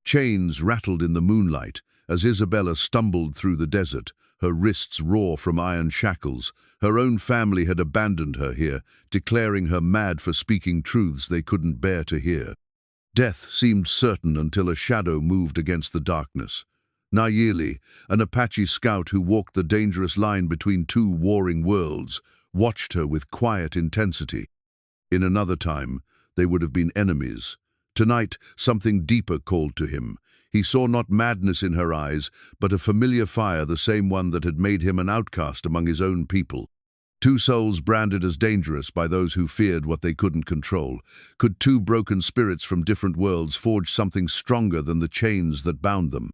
Chains rattled in the moonlight as Isabella stumbled through the desert, her wrists raw from iron shackles. Her own family had abandoned her here, declaring her mad for speaking truths they couldn't bear to hear. Death seemed certain until a shadow moved against the darkness. Nayeli, an Apache scout who walked the dangerous line between two warring worlds, watched her with quiet intensity. In another time, they would have been enemies. Tonight, something deeper called to him. He saw not madness in her eyes, but a familiar fire, the same one that had made him an outcast among his own people. Two souls branded as dangerous by those who feared what they couldn't control. Could two broken spirits from different worlds forge something stronger than the chains that bound them?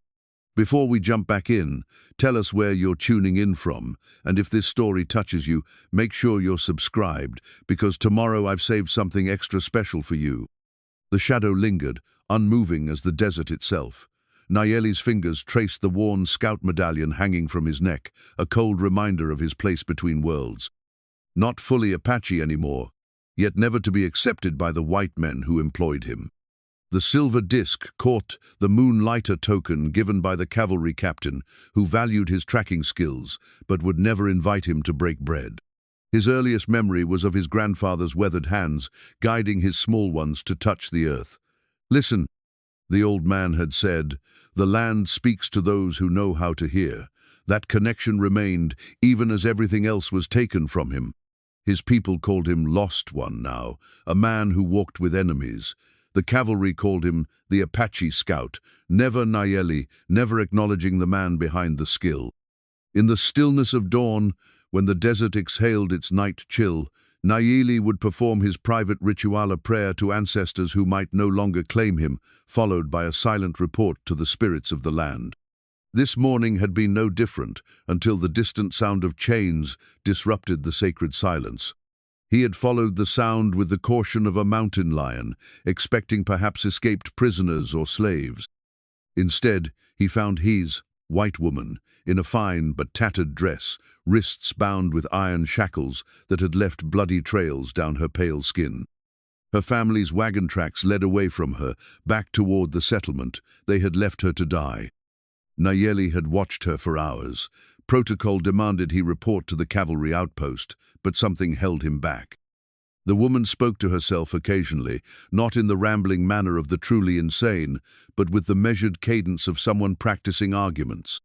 Before we jump back in, tell us where you're tuning in from, and if this story touches you, make sure you're subscribed, because tomorrow I've saved something extra special for you. The shadow lingered, unmoving as the desert itself. Nayeli's fingers traced the worn scout medallion hanging from his neck, a cold reminder of his place between worlds. Not fully Apache anymore, yet never to be accepted by the white men who employed him. The silver disc caught the moonlighter token given by the cavalry captain, who valued his tracking skills, but would never invite him to break bread. His earliest memory was of his grandfather's weathered hands, guiding his small ones to touch the earth. "Listen," the old man had said, "the land speaks to those who know how to hear." That connection remained, even as everything else was taken from him. His people called him Lost One now, a man who walked with enemies. The cavalry called him the Apache Scout, never Nayeli, never acknowledging the man behind the skill. In the stillness of dawn, when the desert exhaled its night chill, Nayeli would perform his private ritual prayer to ancestors who might no longer claim him, followed by a silent report to the spirits of the land. This morning had been no different until the distant sound of chains disrupted the sacred silence. He had followed the sound with the caution of a mountain lion, expecting perhaps escaped prisoners or slaves. Instead, he found his white woman, in a fine but tattered dress, wrists bound with iron shackles that had left bloody trails down her pale skin. Her family's wagon tracks led away from her, back toward the settlement. They had left her to die. Nayeli had watched her for hours. Protocol demanded he report to the cavalry outpost, but something held him back. The woman spoke to herself occasionally, not in the rambling manner of the truly insane, but with the measured cadence of someone practicing arguments.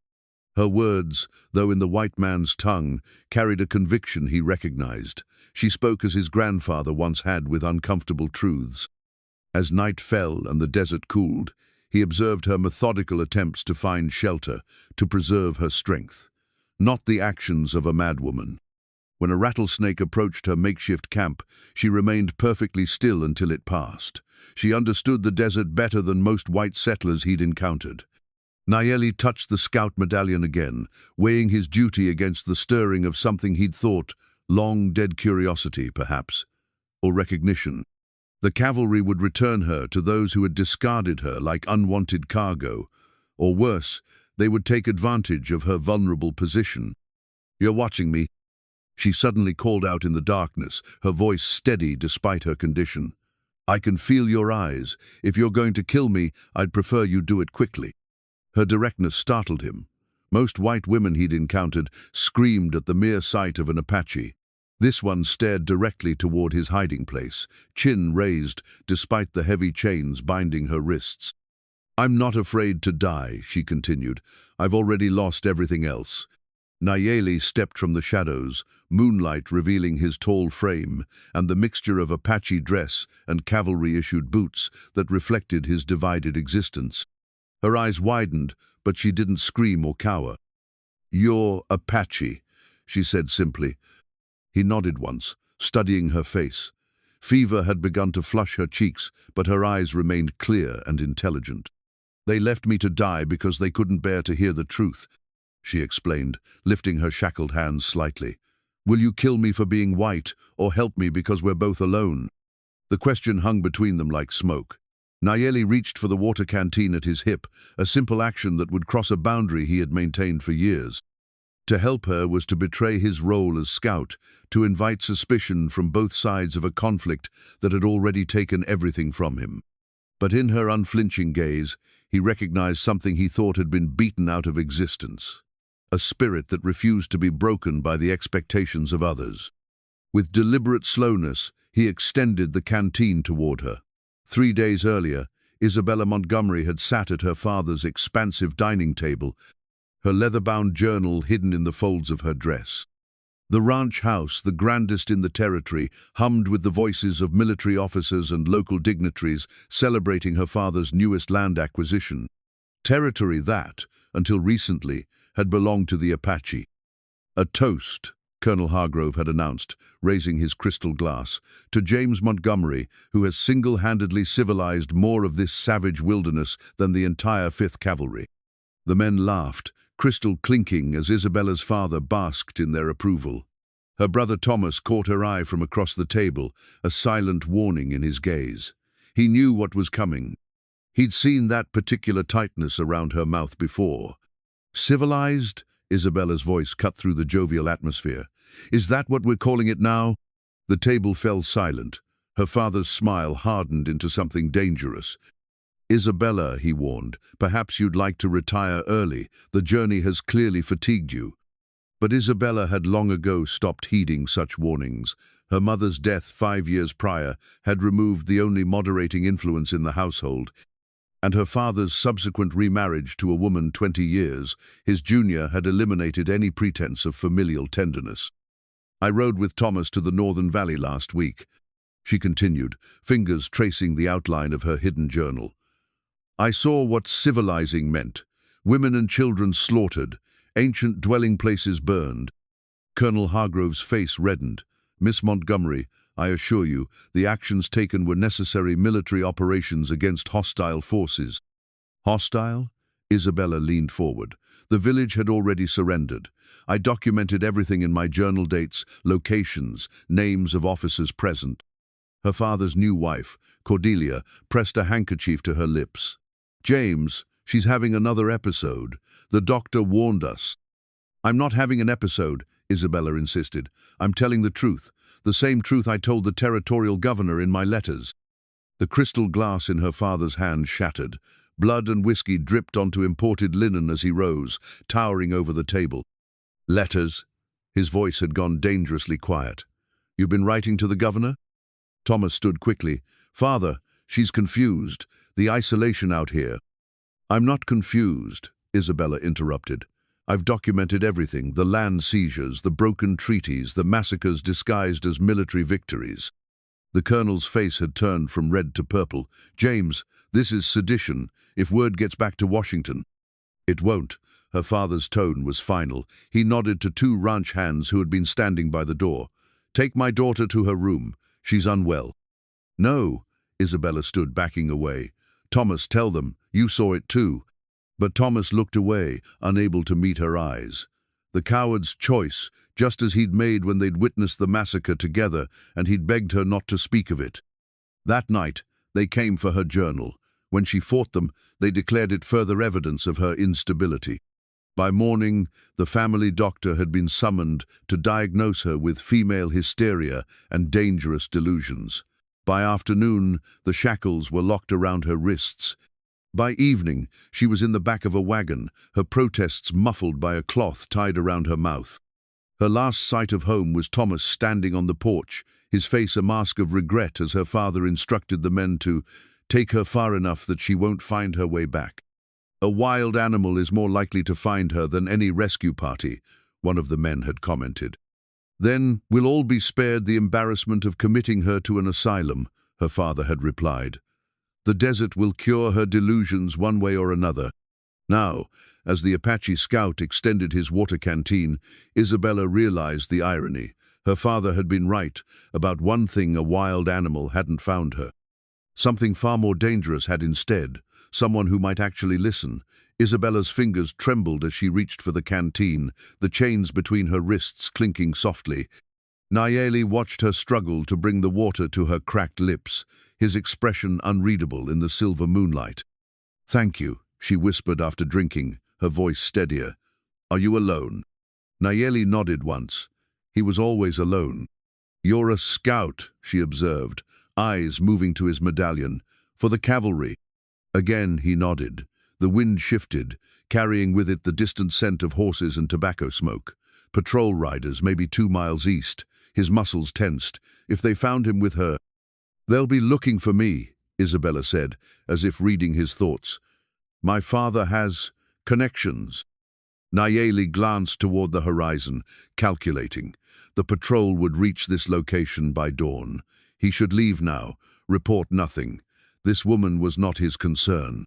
Her words, though in the white man's tongue, carried a conviction he recognized. She spoke as his grandfather once had, with uncomfortable truths. As night fell and the desert cooled, he observed her methodical attempts to find shelter, to preserve her strength. Not the actions of a madwoman. When a rattlesnake approached her makeshift camp, she remained perfectly still until it passed. She understood the desert better than most white settlers he'd encountered. Nayeli touched the scout medallion again, weighing his duty against the stirring of something he'd thought long-dead curiosity, perhaps, or recognition. The cavalry would return her to those who had discarded her like unwanted cargo, or worse, they would take advantage of her vulnerable position. "You're watching me," she suddenly called out in the darkness, her voice steady despite her condition. "I can feel your eyes. If you're going to kill me, I'd prefer you do it quickly." Her directness startled him. Most white women he'd encountered screamed at the mere sight of an Apache. This one stared directly toward his hiding place, chin raised despite the heavy chains binding her wrists. "I'm not afraid to die," she continued. "I've already lost everything else." Nayeli stepped from the shadows, moonlight revealing his tall frame and the mixture of Apache dress and cavalry-issued boots that reflected his divided existence. Her eyes widened, but she didn't scream or cower. "You're Apache," she said simply. He nodded once, studying her face. Fever had begun to flush her cheeks, but her eyes remained clear and intelligent. "They left me to die because they couldn't bear to hear the truth," she explained, lifting her shackled hands slightly. "Will you kill me for being white, or help me because we're both alone?" The question hung between them like smoke. Nayeli reached for the water canteen at his hip, a simple action that would cross a boundary he had maintained for years. To help her was to betray his role as scout, to invite suspicion from both sides of a conflict that had already taken everything from him. But in her unflinching gaze, he recognized something he thought had been beaten out of existence. A spirit that refused to be broken by the expectations of others. With deliberate slowness, he extended the canteen toward her. 3 days earlier, Isabella Montgomery had sat at her father's expansive dining table, her leather-bound journal hidden in the folds of her dress. The ranch house, the grandest in the territory, hummed with the voices of military officers and local dignitaries celebrating her father's newest land acquisition. Territory that, until recently, had belonged to the Apache. A toast, Colonel Hargrove had announced, raising his crystal glass, to James Montgomery, who has single-handedly civilized more of this savage wilderness than the entire 5th Cavalry. The men laughed, crystal clinking as Isabella's father basked in their approval. Her brother Thomas caught her eye from across the table, a silent warning in his gaze. He knew what was coming. He'd seen that particular tightness around her mouth before. Civilized? Isabella's voice cut through the jovial atmosphere. Is that what we're calling it now? The table fell silent. Her father's smile hardened into something dangerous. Isabella, he warned, perhaps you'd like to retire early. The journey has clearly fatigued you. But Isabella had long ago stopped heeding such warnings. Her mother's death 5 years prior had removed the only moderating influence in the household, and her father's subsequent remarriage to a woman 20 years, his junior, had eliminated any pretense of familial tenderness. I rode with Thomas to the Northern Valley last week, she continued, fingers tracing the outline of her hidden journal. I saw what civilizing meant. Women and children slaughtered, ancient dwelling places burned. Colonel Hargrove's face reddened. Miss Montgomery, I assure you, the actions taken were necessary military operations against hostile forces. Hostile? Isabella leaned forward. The village had already surrendered. I documented everything in my journal, dates, locations, names of officers present. Her father's new wife, Cordelia, pressed a handkerchief to her lips. James, she's having another episode. The doctor warned us. I'm not having an episode, Isabella insisted. I'm telling the truth. The same truth I told the territorial governor in my letters. The crystal glass in her father's hand shattered. Blood and whiskey dripped onto imported linen as he rose, towering over the table. Letters? His voice had gone dangerously quiet. You've been writing to the governor? Thomas stood quickly. Father, she's confused. The isolation out here. I'm not confused, Isabella interrupted. I've documented everything, the land seizures, the broken treaties, the massacres disguised as military victories. The colonel's face had turned from red to purple. James, this is sedition, if word gets back to Washington. It won't. Her father's tone was final. He nodded to 2 ranch hands who had been standing by the door. Take my daughter to her room. She's unwell. No, Isabella stood backing away. Thomas, tell them. You saw it too. But Thomas looked away, unable to meet her eyes. The coward's choice, just as he'd made when they'd witnessed the massacre together, and he'd begged her not to speak of it. That night, they came for her journal. When she fought them, they declared it further evidence of her instability. By morning, the family doctor had been summoned to diagnose her with female hysteria and dangerous delusions. By afternoon, the shackles were locked around her wrists. By evening, she was in the back of a wagon, her protests muffled by a cloth tied around her mouth. Her last sight of home was Thomas standing on the porch, his face a mask of regret as her father instructed the men to take her far enough that she won't find her way back. A wild animal is more likely to find her than any rescue party, one of the men had commented. Then we'll all be spared the embarrassment of committing her to an asylum, her father had replied. The desert will cure her delusions one way or another. Now, as the Apache scout extended his water canteen, Isabella realized the irony. Her father had been right about one thing: a wild animal hadn't found her. Something far more dangerous had instead, someone who might actually listen. Isabella's fingers trembled as she reached for the canteen, the chains between her wrists clinking softly. Nayeli watched her struggle to bring the water to her cracked lips, his expression unreadable in the silver moonlight. "Thank you," she whispered after drinking, her voice steadier. "Are you alone?" Nayeli nodded once. He was always alone. "You're a scout," she observed, eyes moving to his medallion. "For the cavalry." Again he nodded. The wind shifted, carrying with it the distant scent of horses and tobacco smoke. Patrol riders, maybe 2 miles east. His muscles tensed. If they found him with her, "They'll be looking for me," Isabella said, as if reading his thoughts. "My father has connections." Nayeli glanced toward the horizon, calculating. The patrol would reach this location by dawn. He should leave now, report nothing. This woman was not his concern.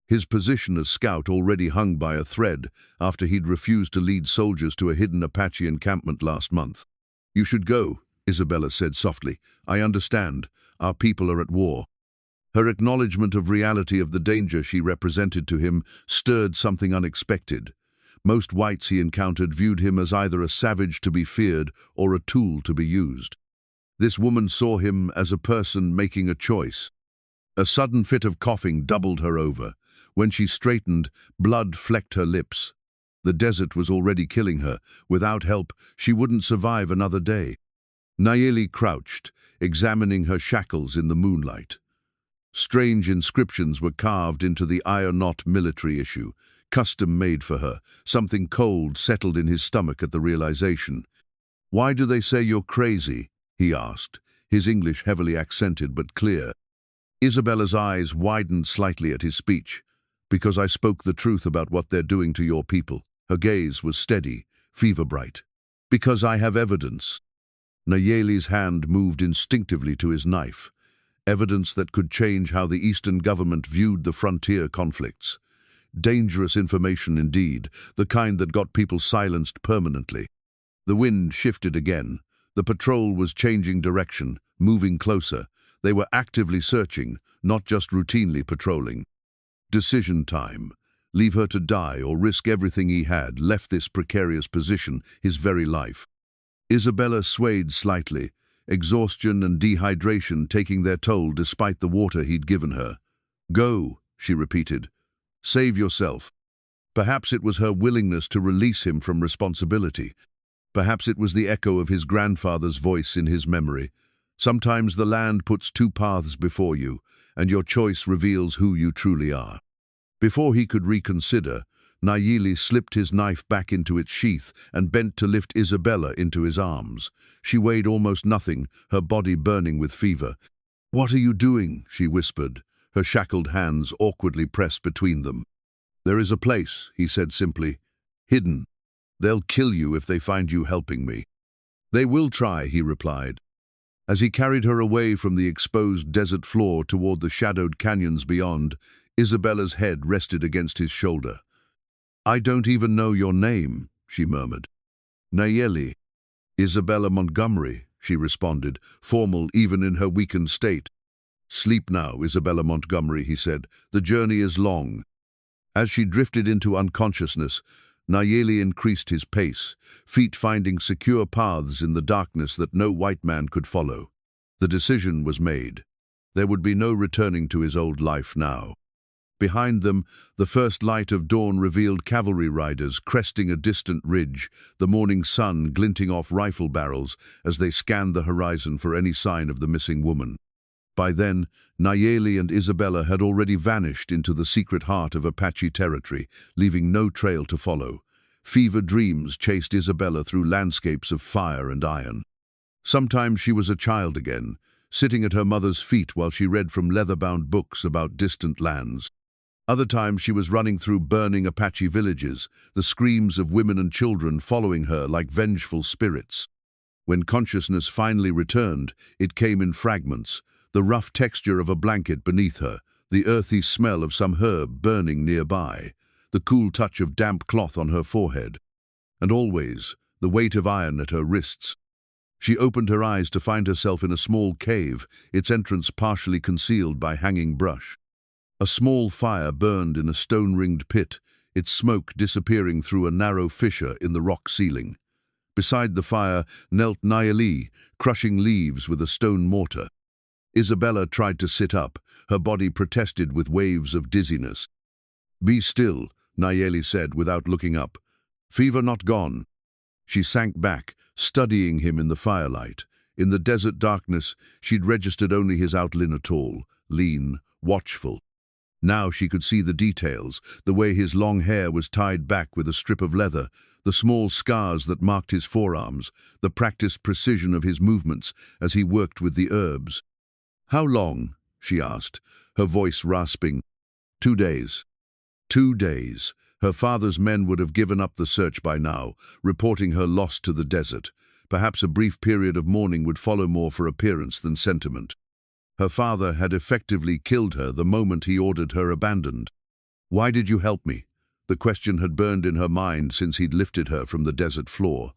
His position as scout already hung by a thread after he'd refused to lead soldiers to a hidden Apache encampment last month. "You should go," Isabella said softly. "I understand. Our people are at war." Her acknowledgement of reality of the danger she represented to him stirred something unexpected. Most whites he encountered viewed him as either a savage to be feared or a tool to be used. This woman saw him as a person making a choice. A sudden fit of coughing doubled her over. When she straightened, blood flecked her lips. The desert was already killing her. Without help, she wouldn't survive another day. Nayeli crouched, examining her shackles in the moonlight. Strange inscriptions were carved into the iron knot military issue, custom-made for her. Something cold settled in his stomach at the realization. "Why do they say you're crazy?" he asked, his English heavily accented but clear. Isabella's eyes widened slightly at his speech. "Because I spoke the truth about what they're doing to your people." Her gaze was steady, fever-bright. "Because I have evidence." Nayeli's hand moved instinctively to his knife. Evidence that could change how the Eastern government viewed the frontier conflicts. Dangerous information indeed, the kind that got people silenced permanently. The wind shifted again. The patrol was changing direction, moving closer. They were actively searching, not just routinely patrolling. Decision time. Leave her to die or risk everything he had, left this precarious position, his very life. Isabella swayed slightly, exhaustion and dehydration taking their toll despite the water he'd given her. "Go," she repeated. "Save yourself." Perhaps it was her willingness to release him from responsibility. Perhaps it was the echo of his grandfather's voice in his memory. Sometimes the land puts 2 paths before you, and your choice reveals who you truly are. Before he could reconsider, Nayeli slipped his knife back into its sheath and bent to lift Isabella into his arms. She weighed almost nothing, her body burning with fever. "What are you doing?" she whispered, her shackled hands awkwardly pressed between them. "There is a place," he said simply, "hidden. They'll kill you if they find you helping me." "They will try," he replied. As he carried her away from the exposed desert floor toward the shadowed canyons beyond, Isabella's head rested against his shoulder. "I don't even know your name," she murmured. "Nayeli." "Isabella Montgomery," she responded, formal even in her weakened state. "Sleep now, Isabella Montgomery," he said. "The journey is long." As she drifted into unconsciousness, Nayeli increased his pace, feet finding secure paths in the darkness that no white man could follow. The decision was made. There would be no returning to his old life now. Behind them, the first light of dawn revealed cavalry riders cresting a distant ridge, the morning sun glinting off rifle barrels as they scanned the horizon for any sign of the missing woman. By then, Nayeli and Isabella had already vanished into the secret heart of Apache territory, leaving no trail to follow. Fever dreams chased Isabella through landscapes of fire and iron. Sometimes she was a child again, sitting at her mother's feet while she read from leather-bound books about distant lands. Other times she was running through burning Apache villages, the screams of women and children following her like vengeful spirits. When consciousness finally returned, it came in fragments, the rough texture of a blanket beneath her, the earthy smell of some herb burning nearby, the cool touch of damp cloth on her forehead, and always the weight of iron at her wrists. She opened her eyes to find herself in a small cave, its entrance partially concealed by hanging brush. A small fire burned in a stone-ringed pit, its smoke disappearing through a narrow fissure in the rock ceiling. Beside the fire knelt Nayeli, crushing leaves with a stone mortar. Isabella tried to sit up, her body protested with waves of dizziness. "Be still," Nayeli said without looking up. "Fever not gone." She sank back, studying him in the firelight. In the desert darkness, she'd registered only his outline at all, lean, watchful. Now she could see the details, the way his long hair was tied back with a strip of leather, the small scars that marked his forearms, the practiced precision of his movements as he worked with the herbs. "How long?" she asked, her voice rasping. 2 days. 2 days. Her father's men would have given up the search by now, reporting her lost to the desert. Perhaps a brief period of mourning would follow more for appearance than sentiment. Her father had effectively killed her the moment he ordered her abandoned. "Why did you help me?" The question had burned in her mind since he'd lifted her from the desert floor.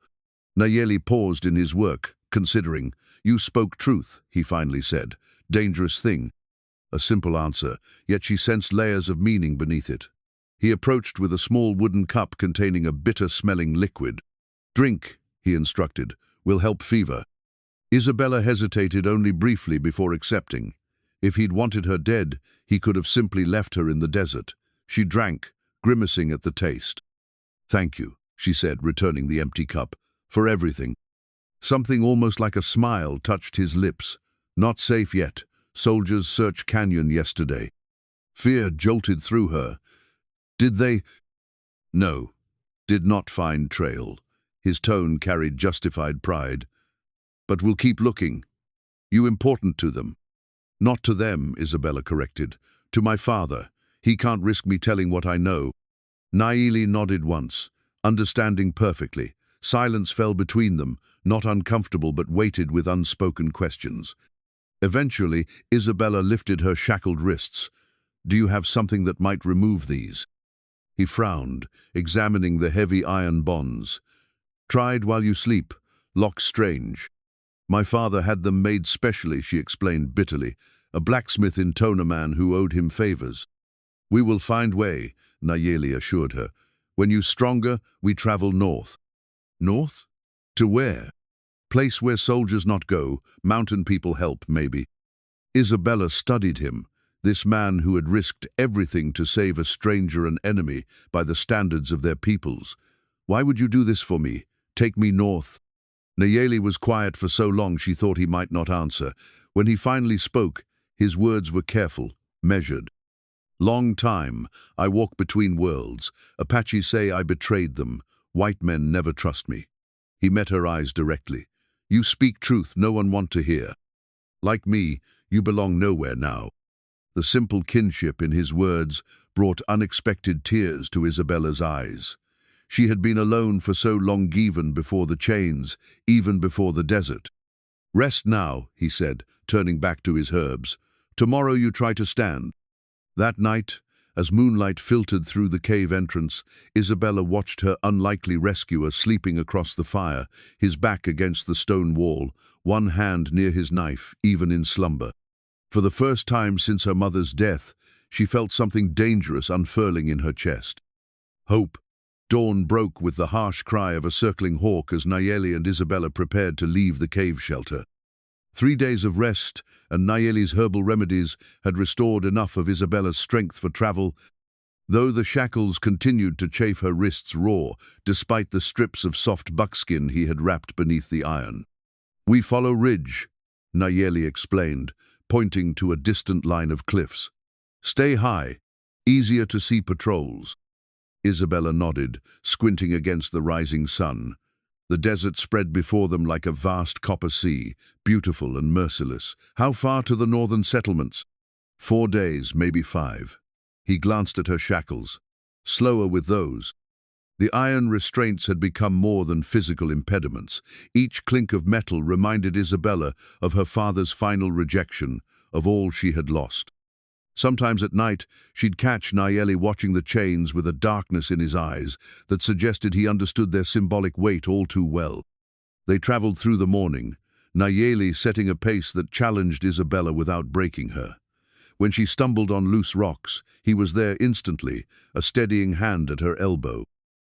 Nayeli paused in his work, considering. "You spoke truth," he finally said. "Dangerous thing." A simple answer, yet she sensed layers of meaning beneath it. He approached with a small wooden cup containing a bitter-smelling liquid. "Drink," he instructed, "will help fever." Isabella hesitated only briefly before accepting. If he'd wanted her dead, he could have simply left her in the desert. She drank, grimacing at the taste. "Thank you," she said, returning the empty cup, "for everything." Something almost like a smile touched his lips. "Not safe yet. Soldiers searched Canyon yesterday." Fear jolted through her. "Did they?" "No. Did not find trail." His tone carried justified pride. "But we'll keep looking. You important to them." "Not to them," Isabella corrected. "To my father. He can't risk me telling what I know." Nayeli nodded once, understanding perfectly. Silence fell between them, not uncomfortable but weighted with unspoken questions. Eventually, Isabella lifted her shackled wrists. "Do you have something that might remove these?" He frowned, examining the heavy iron bonds. "Tried while you sleep. Lock strange." "My father had them made specially," she explained bitterly. "A blacksmith in Tonaman who owed him favors." "We will find way," Nayeli assured her. "When you stronger, we travel north." "North? To where?" "Place where soldiers not go, mountain people help, maybe." Isabella studied him, this man who had risked everything to save a stranger and enemy by the standards of their peoples. "Why would you do this for me? Take me north." Nayeli was quiet for so long she thought he might not answer. When he finally spoke, his words were careful, measured. "Long time, I walk between worlds. Apache say I betrayed them. White men never trust me." He met her eyes directly. "You speak truth no one want to hear. Like me, you belong nowhere now." The simple kinship in his words brought unexpected tears to Isabella's eyes. She had been alone for so long, even before the chains, even before the desert. "Rest now," he said, turning back to his herbs. "Tomorrow you try to stand." That night, as moonlight filtered through the cave entrance, Isabella watched her unlikely rescuer sleeping across the fire, his back against the stone wall, one hand near his knife, even in slumber. For the first time since her mother's death, she felt something dangerous unfurling in her chest. Hope. Dawn broke with the harsh cry of a circling hawk as Nayeli and Isabella prepared to leave the cave shelter. 3 days of rest and Nayeli's herbal remedies had restored enough of Isabella's strength for travel, though the shackles continued to chafe her wrists raw, despite the strips of soft buckskin he had wrapped beneath the iron. "We follow ridge," Nayeli explained, pointing to a distant line of cliffs. "Stay high, easier to see patrols." Isabella nodded, squinting against the rising sun. The desert spread before them like a vast copper sea, beautiful and merciless. "How far to the northern settlements?" 4 days, maybe 5. He glanced at her shackles. "Slower with those." The iron restraints had become more than physical impediments. Each clink of metal reminded Isabella of her father's final rejection, of all she had lost. Sometimes at night, she'd catch Nayeli watching the chains with a darkness in his eyes that suggested he understood their symbolic weight all too well. They traveled through the morning, Nayeli setting a pace that challenged Isabella without breaking her. When she stumbled on loose rocks, he was there instantly, a steadying hand at her elbow.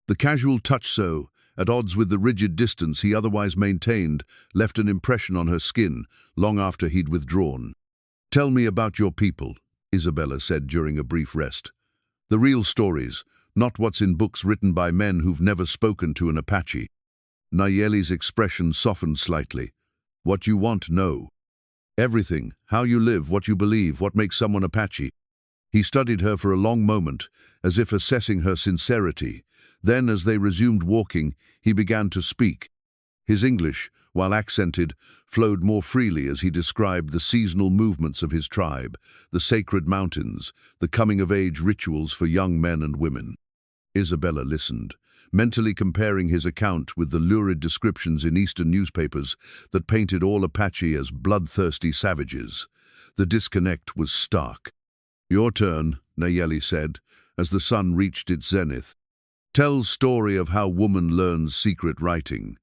The casual touch, so, at odds with the rigid distance he otherwise maintained, left an impression on her skin long after he'd withdrawn. "Tell me about your people," Isabella said during a brief rest. "The real stories, not what's in books written by men who've never spoken to an Apache." Nayeli's expression softened slightly. "What you want, no. Everything, how you live, what you believe, what makes someone Apache." He studied her for a long moment, as if assessing her sincerity. Then, as they resumed walking, he began to speak. His English, while accented, flowed more freely as he described the seasonal movements of his tribe, the sacred mountains, the coming-of-age rituals for young men and women. Isabella listened, mentally comparing his account with the lurid descriptions in Eastern newspapers that painted all Apache as bloodthirsty savages. The disconnect was stark. "Your turn," Nayeli said, as the sun reached its zenith. "Tell story of how woman learns secret writing."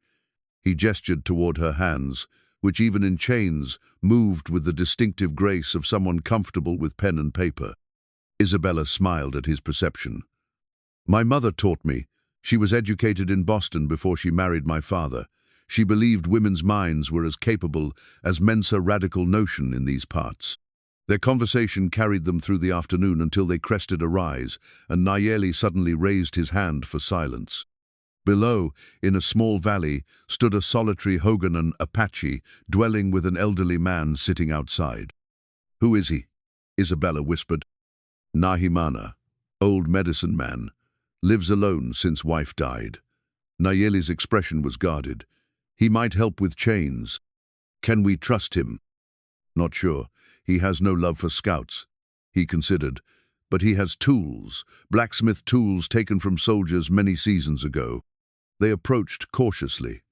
He gestured toward her hands, which even in chains moved with the distinctive grace of someone comfortable with pen and paper. Isabella smiled at his perception. "My mother taught me. She was educated in Boston before she married my father. She believed women's minds were as capable as men's radical notion in these parts." Their conversation carried them through the afternoon until they crested a rise, and Nayeli suddenly raised his hand for silence. Below, in a small valley, stood a solitary Hoganan Apache, dwelling with an elderly man sitting outside. "Who is he?" Isabella whispered. "Nahimana, old medicine man. Lives alone since wife died." Nayeli's expression was guarded. "He might help with chains. Can we trust him?" "Not sure. He has no love for scouts," he considered. "But he has tools, blacksmith tools taken from soldiers many seasons ago." They approached cautiously.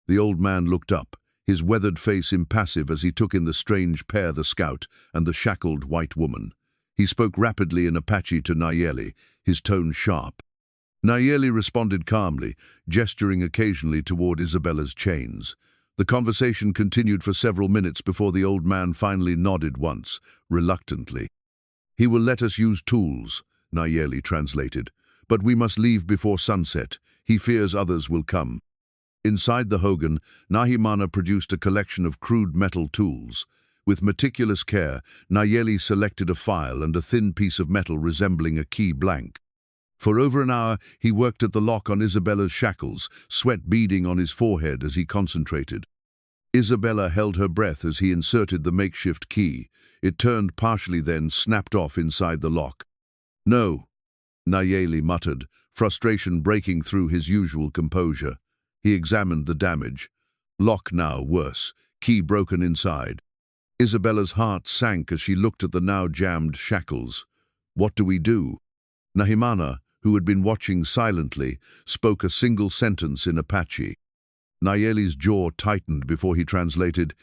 The old man looked up, his weathered face impassive as he took in the strange pair, the scout and the shackled white woman. He spoke rapidly in Apache to Nayeli, his tone sharp. Nayeli responded calmly, gesturing occasionally toward Isabella's chains. The conversation continued for several minutes before the old man finally nodded once, reluctantly. "He will let us use tools," Nayeli translated, "but we must leave before sunset. He fears others will come." Inside the hogan, Nahimana produced a collection of crude metal tools. With meticulous care, Nayeli selected a file and a thin piece of metal resembling a key blank. For over an hour, he worked at the lock on Isabella's shackles, sweat beading on his forehead as he concentrated. Isabella held her breath as he inserted the makeshift key. It turned partially, then snapped off inside the lock. "No," Nayeli muttered, frustration breaking through his usual composure. He examined the damage. Lock now worse, key broken inside. Isabella's heart sank as she looked at the now jammed shackles. "What do we do?" Nahimana, who had been watching silently, spoke a single sentence in Apache. Nayeli's jaw tightened before he translated.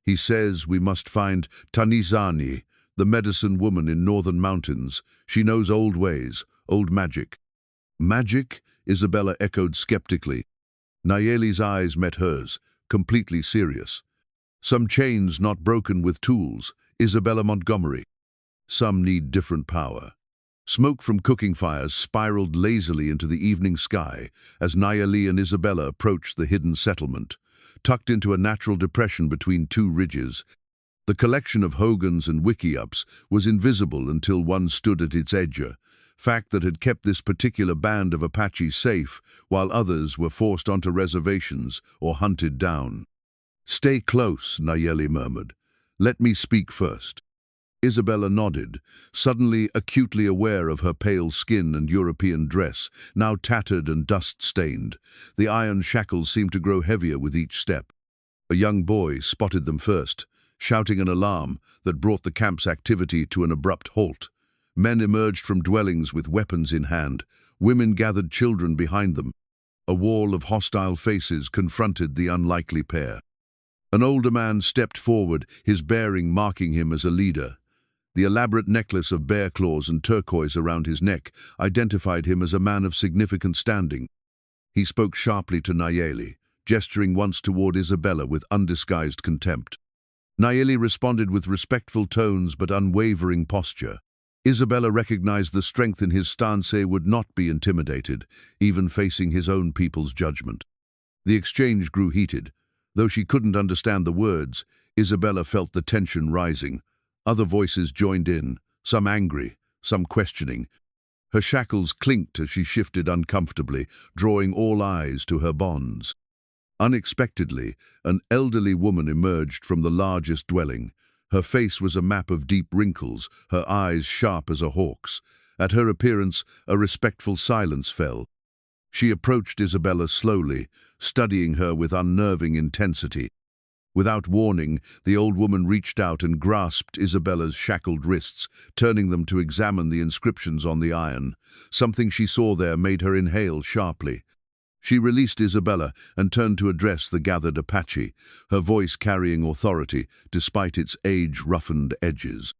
"He says we must find Tanizani, the medicine woman in northern mountains. She knows old ways, old magic." "Magic?" Isabella echoed skeptically. Nayeli's eyes met hers, completely serious. "Some chains not broken with tools, Isabella Montgomery. Some need different power." Smoke from cooking fires spiraled lazily into the evening sky as Nayeli and Isabella approached the hidden settlement. Tucked into a natural depression between two ridges, the collection of hogans and wickiups was invisible until one stood at its edge, fact that had kept this particular band of Apaches safe while others were forced onto reservations or hunted down. "Stay close," Nayeli murmured. "Let me speak first." Isabella nodded, suddenly acutely aware of her pale skin and European dress, now tattered and dust-stained. The iron shackles seemed to grow heavier with each step. A young boy spotted them first, shouting an alarm that brought the camp's activity to an abrupt halt. Men emerged from dwellings with weapons in hand. Women gathered children behind them. A wall of hostile faces confronted the unlikely pair. An older man stepped forward, his bearing marking him as a leader. The elaborate necklace of bear claws and turquoise around his neck identified him as a man of significant standing. He spoke sharply to Nayeli, gesturing once toward Isabella with undisguised contempt. Nayeli responded with respectful tones but unwavering posture. Isabella recognized the strength in his stance, would not be intimidated, even facing his own people's judgment. The exchange grew heated. Though she couldn't understand the words, Isabella felt the tension rising. Other voices joined in, some angry, some questioning. Her shackles clinked as she shifted uncomfortably, drawing all eyes to her bonds. Unexpectedly, an elderly woman emerged from the largest dwelling. Her face was a map of deep wrinkles, her eyes sharp as a hawk's. At her appearance, a respectful silence fell. She approached Isabella slowly, studying her with unnerving intensity. Without warning, the old woman reached out and grasped Isabella's shackled wrists, turning them to examine the inscriptions on the iron. Something she saw there made her inhale sharply. She released Isabella and turned to address the gathered Apache, her voice carrying authority despite its age-roughened edges.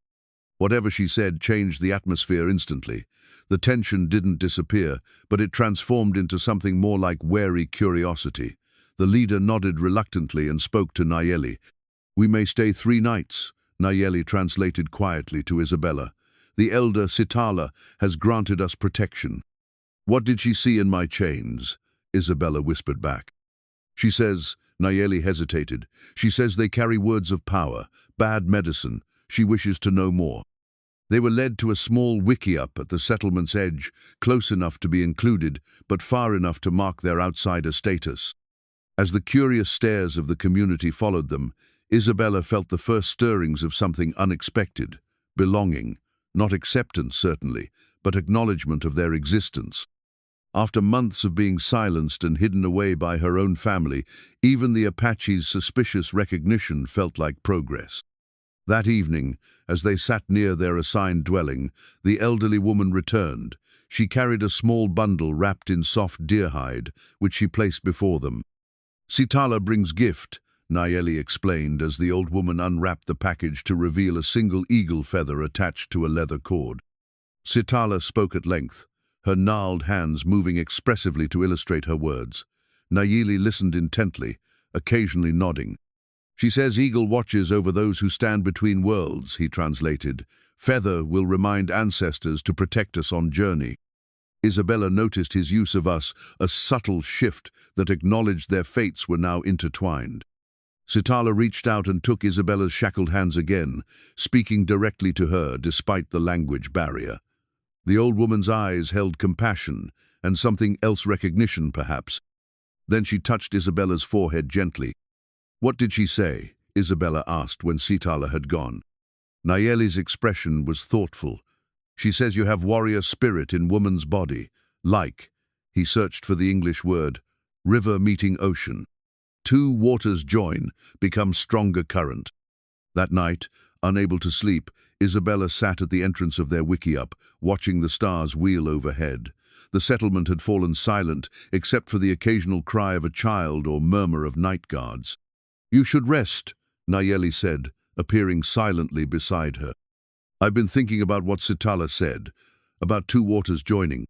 Whatever she said changed the atmosphere instantly. The tension didn't disappear, but it transformed into something more like wary curiosity. The leader nodded reluctantly and spoke to Nayeli. "We may stay 3 nights," Nayeli translated quietly to Isabella. "The elder Sitala has granted us protection." "What did she see in my chains?" Isabella whispered back. "She says," Nayeli hesitated, "she says they carry words of power, bad medicine. She wishes to know more." They were led to a small wickiup at the settlement's edge, close enough to be included, but far enough to mark their outsider status. As the curious stares of the community followed them, Isabella felt the first stirrings of something unexpected: belonging, not acceptance certainly, but acknowledgement of their existence. After months of being silenced and hidden away by her own family, even the Apache's suspicious recognition felt like progress. That evening, as they sat near their assigned dwelling, the elderly woman returned. She carried a small bundle wrapped in soft deer hide, which she placed before them. "Sitala brings gift," Nayeli explained as the old woman unwrapped the package to reveal a single eagle feather attached to a leather cord. Sitala spoke at length, her gnarled hands moving expressively to illustrate her words. Nayeli listened intently, occasionally nodding. "She says eagle watches over those who stand between worlds," he translated. "Feather will remind ancestors to protect us on journey." Isabella noticed his use of us, a subtle shift that acknowledged their fates were now intertwined. Sitala reached out and took Isabella's shackled hands again, speaking directly to her despite the language barrier. The old woman's eyes held compassion, and something else, recognition perhaps. Then she touched Isabella's forehead gently. "What did she say?" Isabella asked when Sitala had gone. Nayeli's expression was thoughtful. "She says you have warrior spirit in woman's body, like," he searched for the English word, "river meeting ocean. 2 waters join, become stronger current." That night, unable to sleep, Isabella sat at the entrance of their wickiup, watching the stars wheel overhead. The settlement had fallen silent, except for the occasional cry of a child or murmur of night guards. "You should rest," Nayeli said, appearing silently beside her. "I've been thinking about what Sitala said, about 2 waters joining."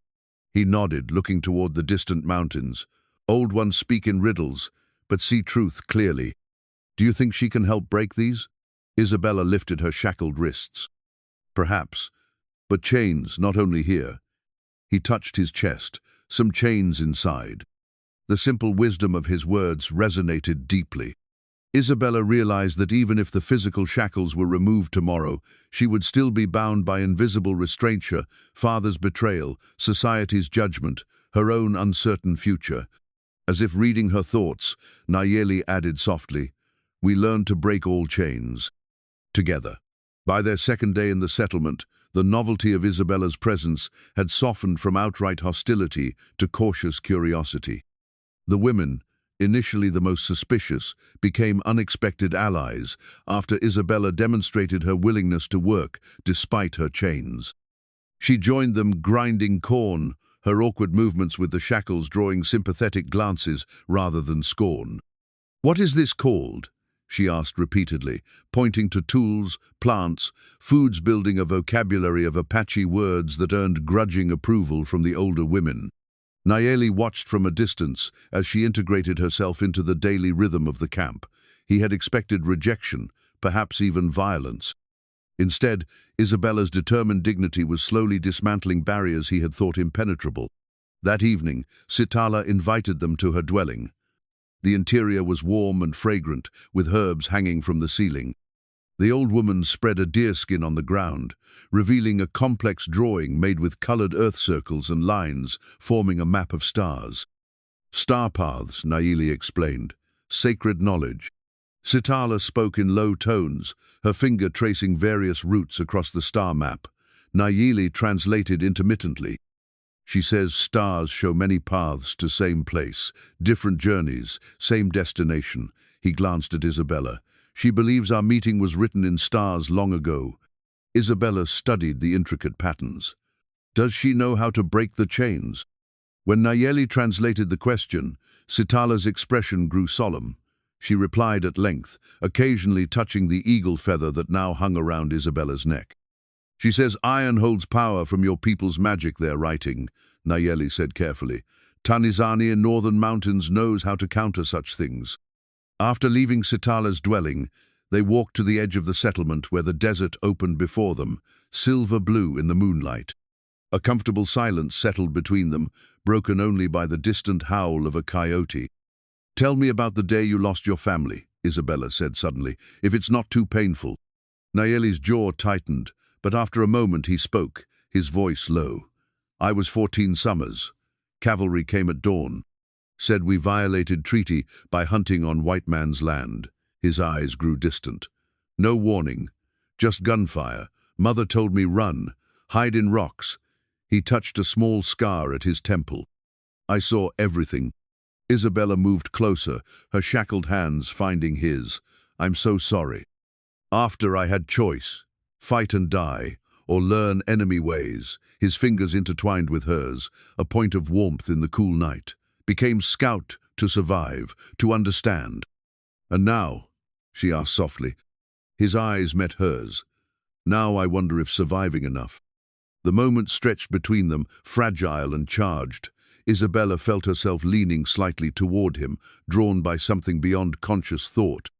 He nodded, looking toward the distant mountains. "Old ones speak in riddles, but see truth clearly. Do you think she can help break these?" Isabella lifted her shackled wrists. "Perhaps, but chains, not only here." He touched his chest, some chains inside. The simple wisdom of his words resonated deeply. Isabella realized that even if the physical shackles were removed tomorrow, she would still be bound by invisible restraint, father's betrayal, society's judgment, her own uncertain future. As if reading her thoughts, Nayeli added softly, "We learned to break all chains together." By their second day in the settlement, the novelty of Isabella's presence had softened from outright hostility to cautious curiosity. The women, initially the most suspicious, became unexpected allies after Isabella demonstrated her willingness to work despite her chains. She joined them grinding corn, her awkward movements with the shackles drawing sympathetic glances rather than scorn. "What is this called?" she asked repeatedly, pointing to tools, plants, foods, building a vocabulary of Apache words that earned grudging approval from the older women. Nayeli watched from a distance as she integrated herself into the daily rhythm of the camp. He had expected rejection, perhaps even violence. Instead, Isabella's determined dignity was slowly dismantling barriers he had thought impenetrable. That evening, Sitala invited them to her dwelling. The interior was warm and fragrant, with herbs hanging from the ceiling. The old woman spread a deerskin on the ground, revealing a complex drawing made with colored earth circles and lines, forming a map of stars. "Star paths," Nayeli explained. "Sacred knowledge." Sitala spoke in low tones, her finger tracing various routes across the star map. Nayeli translated intermittently. She says stars show many paths to same place, different journeys, same destination. He glanced at Isabella. She believes our meeting was written in stars long ago. Isabella studied the intricate patterns. Does she know how to break the chains? When Nayeli translated the question, Sitala's expression grew solemn. She replied at length, occasionally touching the eagle feather that now hung around Isabella's neck. She says iron holds power from your people's magic they're writing, Nayeli said carefully. Tanizani in northern mountains knows how to counter such things. After leaving Sitala's dwelling, they walked to the edge of the settlement where the desert opened before them, silver-blue in the moonlight. A comfortable silence settled between them, broken only by the distant howl of a coyote. "Tell me about the day you lost your family," Isabella said suddenly, "if it's not too painful." Nayeli's jaw tightened, but after a moment he spoke, his voice low. "I was 14 summers. Cavalry came at dawn. Said we violated treaty by hunting on white man's land." His eyes grew distant. "No warning, just gunfire. Mother told me run, hide in rocks." He touched a small scar at his temple. "I saw everything." Isabella moved closer, her shackled hands finding his. "I'm so sorry. After I had choice, fight and die, or learn enemy ways." His fingers intertwined with hers, a point of warmth in the cool night. "Became scout to survive, to understand." "And now?" she asked softly. His eyes met hers. "Now I wonder if surviving enough." The moment stretched between them, fragile and charged. Isabella felt herself leaning slightly toward him, drawn by something beyond conscious thought.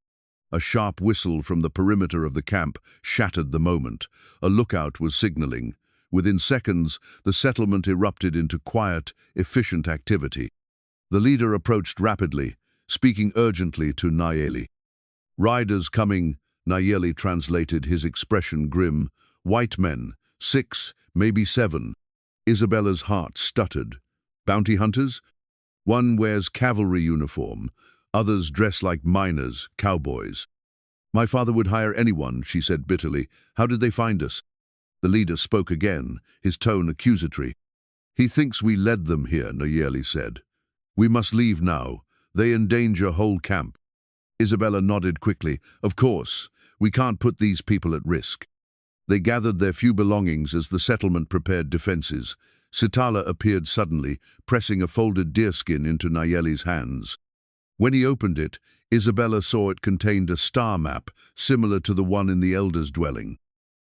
A sharp whistle from the perimeter of the camp shattered the moment. A lookout was signaling. Within seconds, the settlement erupted into quiet, efficient activity. The leader approached rapidly, speaking urgently to Nayeli. "Riders coming," Nayeli translated, his expression grim. "White men, 6, maybe 7. Isabella's heart stuttered. "Bounty hunters?" "One wears cavalry uniform. Others dress like miners, cowboys." "My father would hire anyone," she said bitterly. "How did they find us?" The leader spoke again, his tone accusatory. "He thinks we led them here," Nayeli said. "We must leave now. They endanger whole camp." Isabella nodded quickly. "Of course, we can't put these people at risk." They gathered their few belongings as the settlement prepared defenses. Sitala appeared suddenly, pressing a folded deerskin into Nayeli's hands. When he opened it, Isabella saw it contained a star map, similar to the one in the elder's dwelling.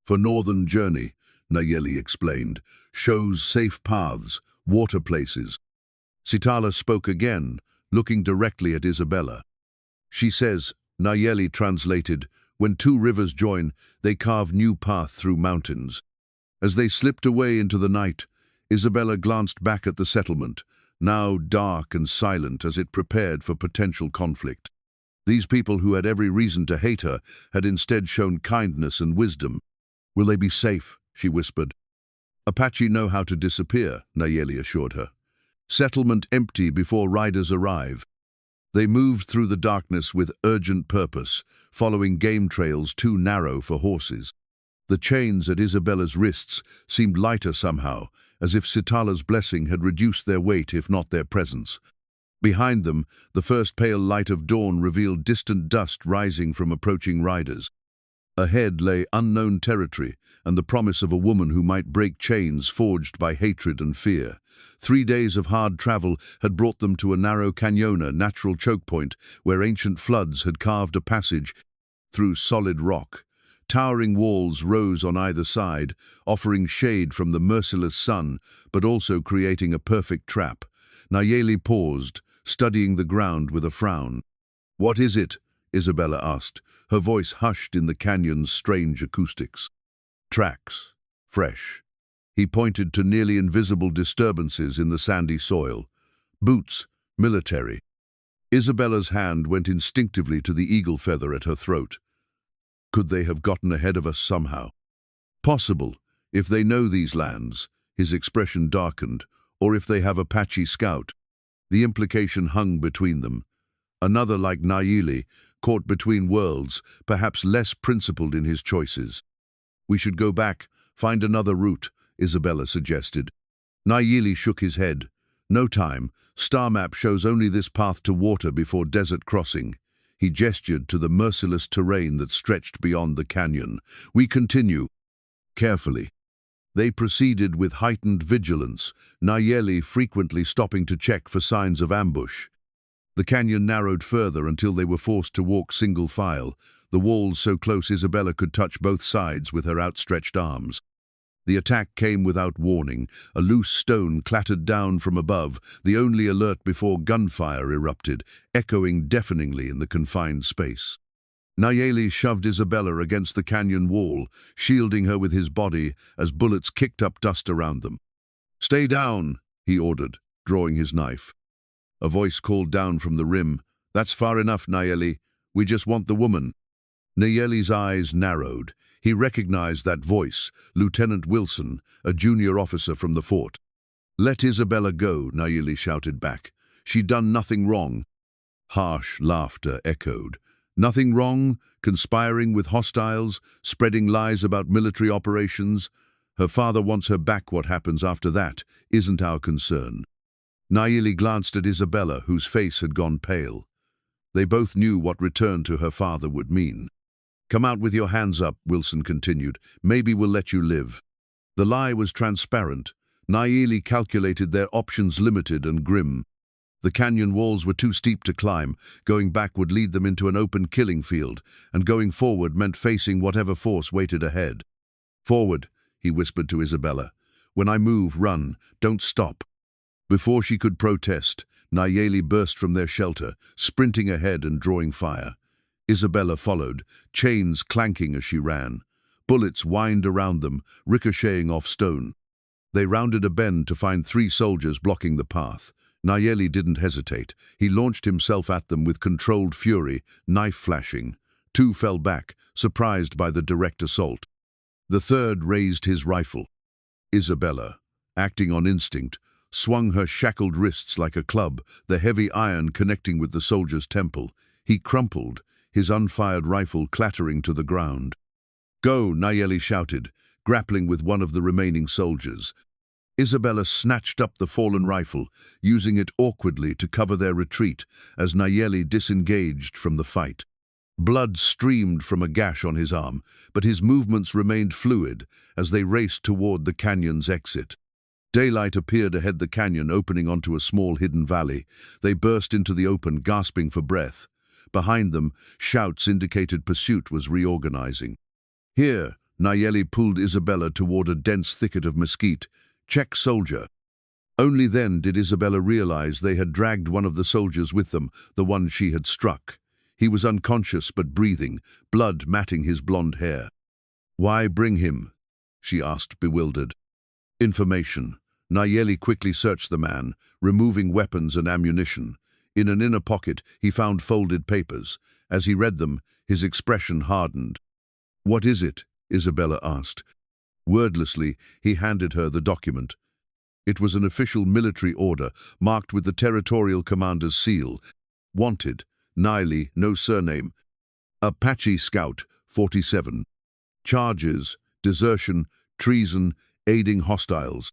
"For northern journey," Nayeli explained, "shows safe paths, water places." Sitala spoke again, looking directly at Isabella. She says, Nayeli translated, "When two rivers join, they carve new path through mountains." As they slipped away into the night, Isabella glanced back at the settlement, now dark and silent as it prepared for potential conflict. These people who had every reason to hate her had instead shown kindness and wisdom. "Will they be safe?" she whispered. "Apache know how to disappear," Nayeli assured her. "Settlement empty before riders arrive." They moved through the darkness with urgent purpose, following game trails too narrow for horses. The chains at Isabella's wrists seemed lighter somehow, as if Sitala's blessing had reduced their weight if not their presence. Behind them, the first pale light of dawn revealed distant dust rising from approaching riders. Ahead lay unknown territory and the promise of a woman who might break chains forged by hatred and fear. 3 days of hard travel had brought them to a narrow cañona, natural choke point, where ancient floods had carved a passage through solid rock. Towering walls rose on either side, offering shade from the merciless sun, but also creating a perfect trap. Nayeli paused, studying the ground with a frown. "What is it?" Isabella asked, her voice hushed in the canyon's strange acoustics. "Tracks. Fresh." He pointed to nearly invisible disturbances in the sandy soil. "Boots. Military." Isabella's hand went instinctively to the eagle feather at her throat. Could they have gotten ahead of us somehow? "Possible, if they know these lands," his expression darkened, "or if they have Apache scout." The implication hung between them. Another like Nayeli, caught between worlds, perhaps less principled in his choices. "We should go back, find another route," Isabella suggested. Nayeli shook his head. "No time. Star map shows only this path to water before desert crossing." He gestured to the merciless terrain that stretched beyond the canyon. "We continue." Carefully. They proceeded with heightened vigilance, Nayeli frequently stopping to check for signs of ambush. The canyon narrowed further until they were forced to walk single file, the walls so close Isabella could touch both sides with her outstretched arms. The attack came without warning. A loose stone clattered down from above, the only alert before gunfire erupted, echoing deafeningly in the confined space. Nayeli shoved Isabella against the canyon wall, shielding her with his body as bullets kicked up dust around them. "Stay down," he ordered, drawing his knife. A voice called down from the rim, "That's far enough, Nayeli. We just want the woman." Nayeli's eyes narrowed. He recognized that voice, Lieutenant Wilson, a junior officer from the fort. "Let Isabella go," Nayeli shouted back. "She'd done nothing wrong." Harsh laughter echoed. "Nothing wrong? Conspiring with hostiles? Spreading lies about military operations? Her father wants her back. What happens after that isn't our concern." Nayeli glanced at Isabella, whose face had gone pale. They both knew what return to her father would mean. "Come out with your hands up," Wilson continued. "Maybe we'll let you live." The lie was transparent. Nayeli calculated their options limited and grim. The canyon walls were too steep to climb. Going back would lead them into an open killing field, and going forward meant facing whatever force waited ahead. "Forward," he whispered to Isabella. "When I move, run. Don't stop." Before she could protest, Nayeli burst from their shelter, sprinting ahead and drawing fire. Isabella followed, chains clanking as she ran. Bullets whined around them, ricocheting off stone. They rounded a bend to find 3 soldiers blocking the path. Nayeli didn't hesitate. He launched himself at them with controlled fury, knife flashing. 2 fell back, surprised by the direct assault. The third raised his rifle. Isabella, acting on instinct, swung her shackled wrists like a club, the heavy iron connecting with the soldier's temple. He crumpled, his unfired rifle clattering to the ground. "Go," Nayeli shouted, grappling with one of the remaining soldiers. Isabella snatched up the fallen rifle, using it awkwardly to cover their retreat as Nayeli disengaged from the fight. Blood streamed from a gash on his arm, but his movements remained fluid as they raced toward the canyon's exit. Daylight appeared ahead, the canyon opening onto a small hidden valley. They burst into the open, gasping for breath. Behind them, shouts indicated pursuit was reorganizing. "Here," Nayeli pulled Isabella toward a dense thicket of mesquite. "Check, soldier." Only then did Isabella realize they had dragged one of the soldiers with them, the one she had struck. He was unconscious but breathing, blood matting his blonde hair. "Why bring him?" she asked, bewildered. "Information." Nayeli quickly searched the man, removing weapons and ammunition. In an inner pocket, he found folded papers. As he read them, his expression hardened. "What is it?" Isabella asked. Wordlessly, he handed her the document. It was an official military order, marked with the territorial commander's seal. "Wanted, Nayeli, no surname. Apache Scout, 47. Charges, desertion, treason, aiding hostiles.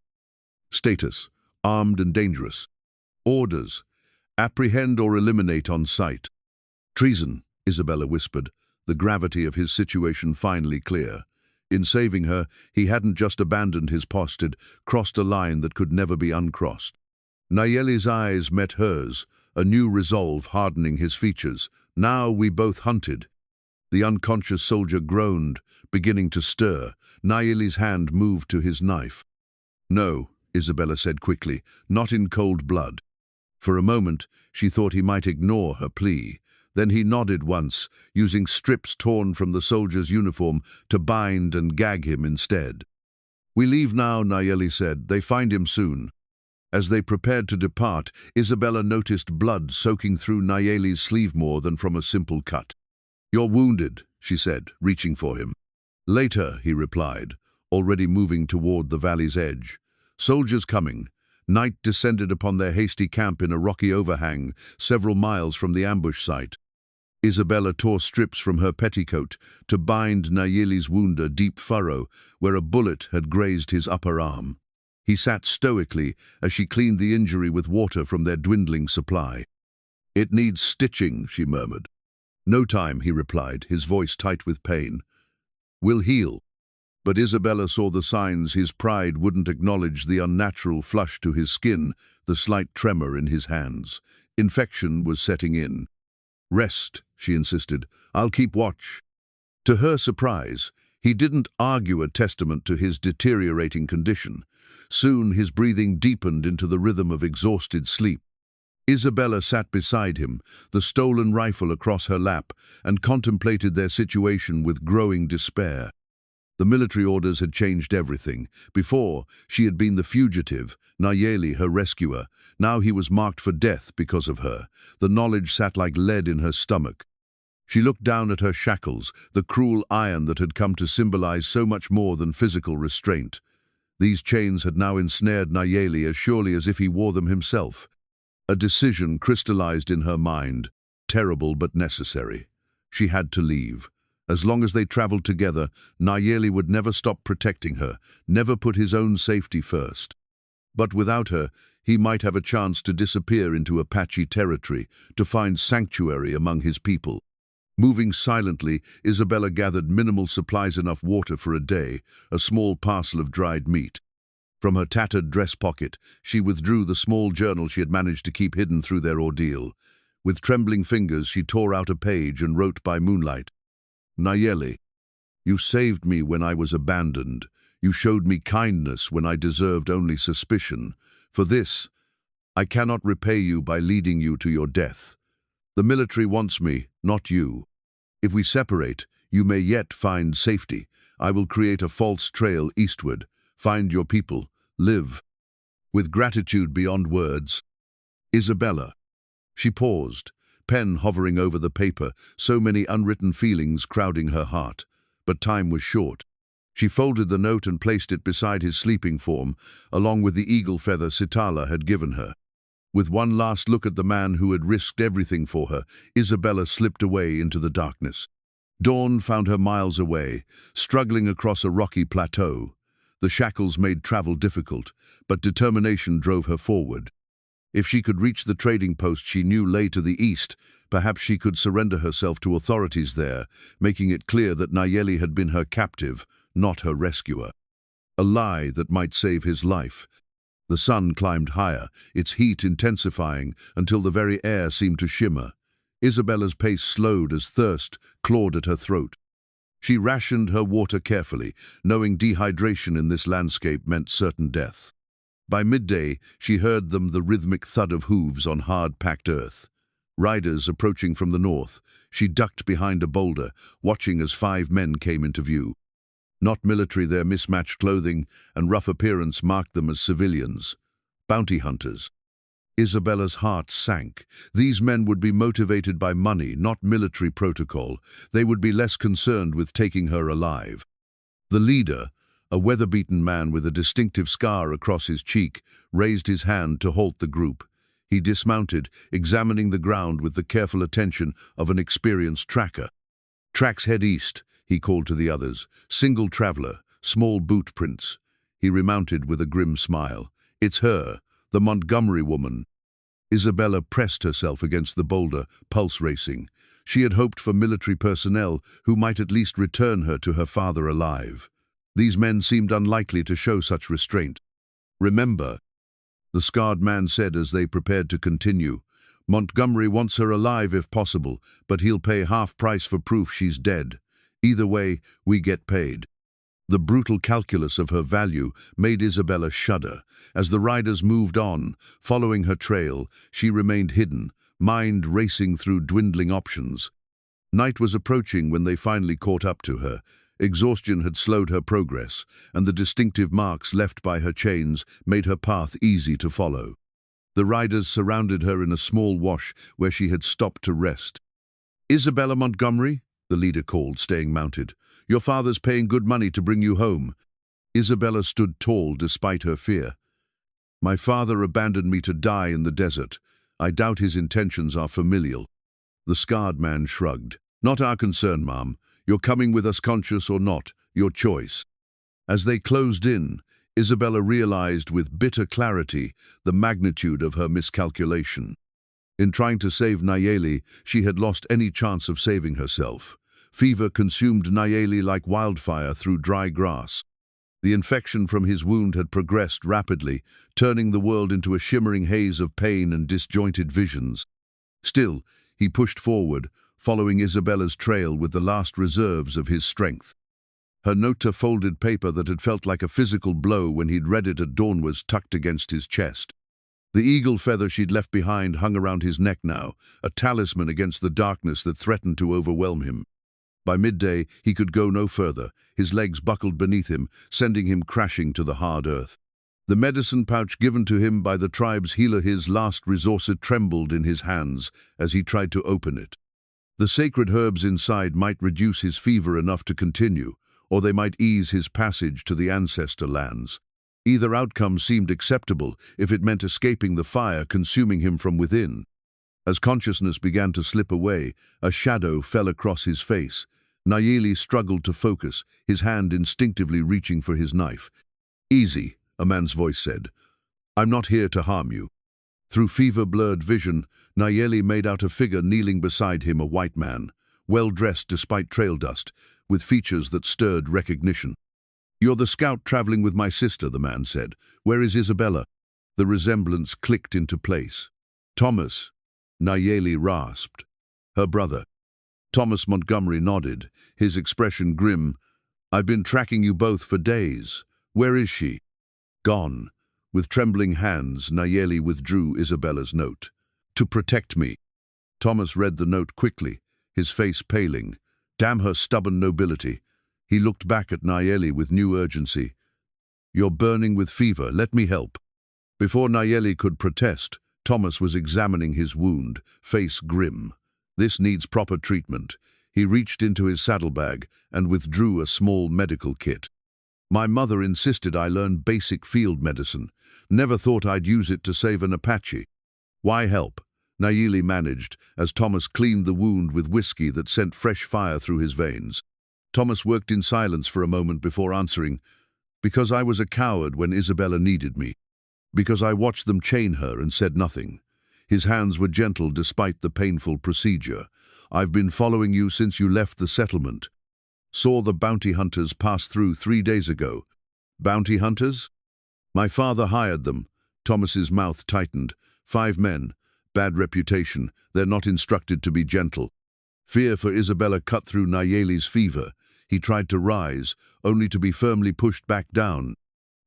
Status, armed and dangerous. Orders, apprehend or eliminate on sight." "Treason," Isabella whispered, the gravity of his situation finally clear. In saving her, he hadn't just abandoned his post, had crossed a line that could never be uncrossed. Nayeli's eyes met hers, a new resolve hardening his features. "Now we both hunted." The unconscious soldier groaned, beginning to stir. Nayeli's hand moved to his knife. "No," Isabella said quickly, "not in cold blood." For a moment, she thought he might ignore her plea. Then he nodded once, using strips torn from the soldier's uniform to bind and gag him instead. "We leave now," Nayeli said. "They find him soon." As they prepared to depart, Isabella noticed blood soaking through Nayeli's sleeve more than from a simple cut. "You're wounded," she said, reaching for him. "Later," he replied, already moving toward the valley's edge. "Soldiers coming." Night descended upon their hasty camp in a rocky overhang, several miles from the ambush site. Isabella tore strips from her petticoat to bind Nayeli's wound, a deep furrow where a bullet had grazed his upper arm. He sat stoically as she cleaned the injury with water from their dwindling supply. "It needs stitching," she murmured. "No time," he replied, his voice tight with pain. "We'll heal." But Isabella saw the signs. His pride wouldn't acknowledge the unnatural flush to his skin, the slight tremor in his hands. Infection was setting in. "Rest," she insisted. "I'll keep watch." To her surprise, he didn't argue, a testament to his deteriorating condition. Soon his breathing deepened into the rhythm of exhausted sleep. Isabella sat beside him, the stolen rifle across her lap, and contemplated their situation with growing despair. The military orders had changed everything. Before, she had been the fugitive, Nayeli her rescuer. Now he was marked for death because of her. The knowledge sat like lead in her stomach. She looked down at her shackles, the cruel iron that had come to symbolize so much more than physical restraint. These chains had now ensnared Nayeli as surely as if he wore them himself. A decision crystallized in her mind, terrible but necessary. She had to leave. As long as they traveled together, Nayeli would never stop protecting her, never put his own safety first. But without her, he might have a chance to disappear into Apache territory, to find sanctuary among his people. Moving silently, Isabella gathered minimal supplies, enough water for a day, a small parcel of dried meat. From her tattered dress pocket, she withdrew the small journal she had managed to keep hidden through their ordeal. With trembling fingers, she tore out a page and wrote by moonlight. "Nayeli, you saved me when I was abandoned. You showed me kindness when I deserved only suspicion. For this, I cannot repay you by leading you to your death. The military wants me, not you. If we separate, you may yet find safety. I will create a false trail eastward. Find your people. Live." With gratitude beyond words. "Isabella." She paused, pen hovering over the paper, so many unwritten feelings crowding her heart. But time was short. She folded the note and placed it beside his sleeping form, along with the eagle feather Sitala had given her. With one last look at the man who had risked everything for her, Isabella slipped away into the darkness. Dawn found her miles away, struggling across a rocky plateau. The shackles made travel difficult, but determination drove her forward. If she could reach the trading post she knew lay to the east, perhaps she could surrender herself to authorities there, making it clear that Nayeli had been her captive, not her rescuer. A lie that might save his life. The sun climbed higher, its heat intensifying until the very air seemed to shimmer. Isabella's pace slowed as thirst clawed at her throat. She rationed her water carefully, knowing dehydration in this landscape meant certain death. By midday, she heard the rhythmic thud of hooves on hard-packed earth. Riders approaching from the north. She ducked behind a boulder, watching as 5 men came into view. Not military, their mismatched clothing and rough appearance marked them as civilians. Bounty hunters. Isabella's heart sank. These men would be motivated by money, not military protocol. They would be less concerned with taking her alive. The leader, a weather-beaten man with a distinctive scar across his cheek, raised his hand to halt the group. He dismounted, examining the ground with the careful attention of an experienced tracker. "Tracks head east," he called to the others. "Single traveler, small boot prints." He remounted with a grim smile. "It's her, the Montgomery woman." Isabella pressed herself against the boulder, pulse racing. She had hoped for military personnel who might at least return her to her father alive. These men seemed unlikely to show such restraint. "Remember," the scarred man said as they prepared to continue, "Montgomery wants her alive if possible, but he'll pay half price for proof she's dead. Either way, we get paid." The brutal calculus of her value made Isabella shudder. As the riders moved on, following her trail, she remained hidden, mind racing through dwindling options. Night was approaching when they finally caught up to her. Exhaustion had slowed her progress, and the distinctive marks left by her chains made her path easy to follow. The riders surrounded her in a small wash where she had stopped to rest. "Isabella Montgomery," the leader called, staying mounted. "Your father's paying good money to bring you home." Isabella stood tall despite her fear. "My father abandoned me to die in the desert. I doubt his intentions are familial." The scarred man shrugged. Not our concern, ma'am. You're coming with us conscious or not, your choice. As they closed in, Isabella realized with bitter clarity the magnitude of her miscalculation. In trying to save Nayeli, she had lost any chance of saving herself. Fever consumed Nayeli like wildfire through dry grass. The infection from his wound had progressed rapidly, turning the world into a shimmering haze of pain and disjointed visions. Still, he pushed forward, following Isabella's trail with the last reserves of his strength. Her note to folded paper that had felt like a physical blow when he'd read it at dawn was tucked against his chest. The eagle feather she'd left behind hung around his neck now, a talisman against the darkness that threatened to overwhelm him. By midday, he could go no further, his legs buckled beneath him, sending him crashing to the hard earth. The medicine pouch given to him by the tribe's healer, his last resource, trembled in his hands as he tried to open it. The sacred herbs inside might reduce his fever enough to continue, or they might ease his passage to the ancestor lands. Either outcome seemed acceptable if it meant escaping the fire consuming him from within. As consciousness began to slip away, a shadow fell across his face. Nayeli struggled to focus, his hand instinctively reaching for his knife. "Easy," a man's voice said. "I'm not here to harm you." Through fever-blurred vision, Nayeli made out a figure kneeling beside him, a white man, well-dressed despite trail dust, with features that stirred recognition. "You're the scout traveling with my sister," the man said. "Where is Isabella?" The resemblance clicked into place. "Thomas," Nayeli rasped. "Her brother." Thomas Montgomery nodded, his expression grim. "I've been tracking you both for days. Where is she?" "Gone." With trembling hands, Nayeli withdrew Isabella's note. "To protect me." Thomas read the note quickly, his face paling. Damn her stubborn nobility. He looked back at Nayeli with new urgency. "You're burning with fever. Let me help." Before Nayeli could protest, Thomas was examining his wound, face grim. "This needs proper treatment." He reached into his saddlebag and withdrew a small medical kit. "My mother insisted I learn basic field medicine. Never thought I'd use it to save an Apache." "Why help?" Nayeli managed, as Thomas cleaned the wound with whiskey that sent fresh fire through his veins. Thomas worked in silence for a moment before answering, "Because I was a coward when Isabella needed me. Because I watched them chain her and said nothing." His hands were gentle despite the painful procedure. "I've been following you since you left the settlement. Saw the bounty hunters pass through 3 days ago." "Bounty hunters?" "My father hired them." Thomas's mouth tightened. 5 men. Bad reputation. They're not instructed to be gentle. Fear for Isabella cut through Nayeli's fever. He tried to rise, only to be firmly pushed back down.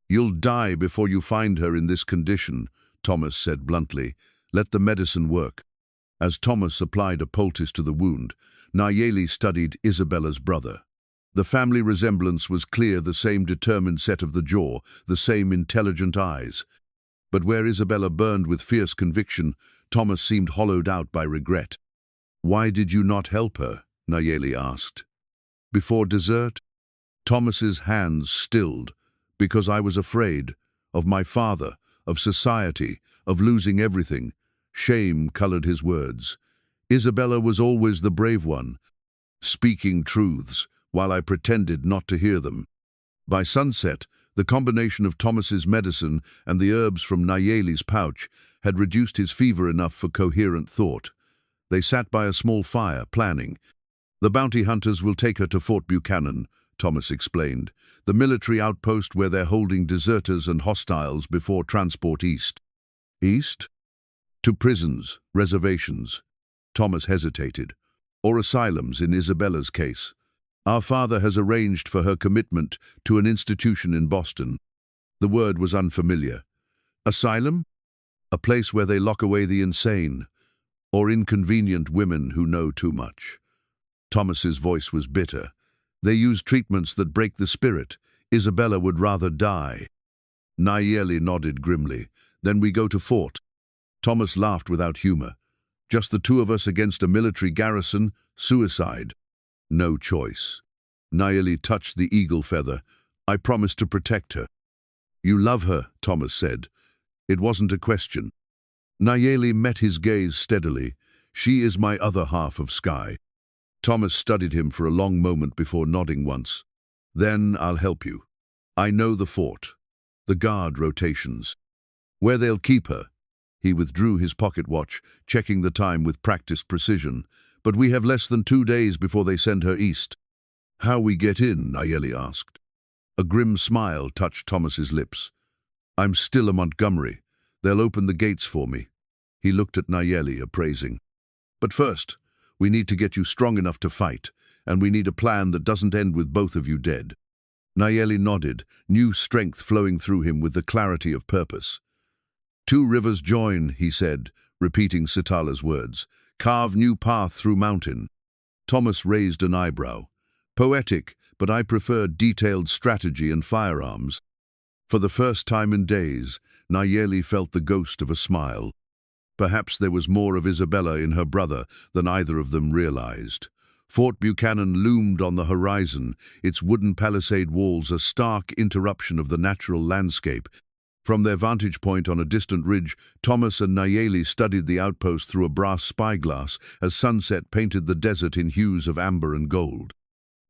"You'll die before you find her in this condition," Thomas said bluntly. "Let the medicine work." As Thomas applied a poultice to the wound, Nayeli studied Isabella's brother. The family resemblance was clear, the same determined set of the jaw, the same intelligent eyes. But where Isabella burned with fierce conviction, Thomas seemed hollowed out by regret. "Why did you not help her?" Nayeli asked. "Before dessert?" Thomas's hands stilled. "Because I was afraid. Of my father, of society, of losing everything." Shame colored his words. "Isabella was always the brave one, speaking truths, while I pretended not to hear them." By sunset, the combination of Thomas's medicine and the herbs from Nayeli's pouch had reduced his fever enough for coherent thought. They sat by a small fire, planning. "The bounty hunters will take her to Fort Buchanan," Thomas explained, "the military outpost where they're holding deserters and hostiles before transport east." "East?" "To prisons, reservations." Thomas hesitated. "Or asylums in Isabella's case. Our father has arranged for her commitment to an institution in Boston." The word was unfamiliar. "Asylum?" "A place where they lock away the insane, or inconvenient women who know too much." Thomas's voice was bitter. "They use treatments that break the spirit. Isabella would rather die." Nayeli nodded grimly. "Then we go to Fort." Thomas laughed without humor. "Just the 2 of us against a military garrison? Suicide." "No choice." Nayeli touched the eagle feather. "I promised to protect her." "You love her," Thomas said. It wasn't a question. Nayeli met his gaze steadily. She is my other half of sky. Thomas studied him for a long moment before nodding once. Then I'll help you. I know the fort, the guard rotations, where they'll keep her. He withdrew his pocket watch, checking the time with practiced precision. But we have less than 2 days before they send her east. How we get in? Nayeli asked. A grim smile touched Thomas's lips. I'm still a Montgomery. They'll open the gates for me. He looked at Nayeli, appraising. But first, we need to get you strong enough to fight, and we need a plan that doesn't end with both of you dead. Nayeli nodded, new strength flowing through him with the clarity of purpose. 2 rivers join, he said, repeating Sitala's words. Carve new path through mountain. Thomas raised an eyebrow. Poetic, but I prefer detailed strategy and firearms. For the first time in days, Nayeli felt the ghost of a smile. Perhaps there was more of Isabella in her brother than either of them realized. Fort Buchanan loomed on the horizon, its wooden palisade walls a stark interruption of the natural landscape. From their vantage point on a distant ridge, Thomas and Nayeli studied the outpost through a brass spyglass as sunset painted the desert in hues of amber and gold.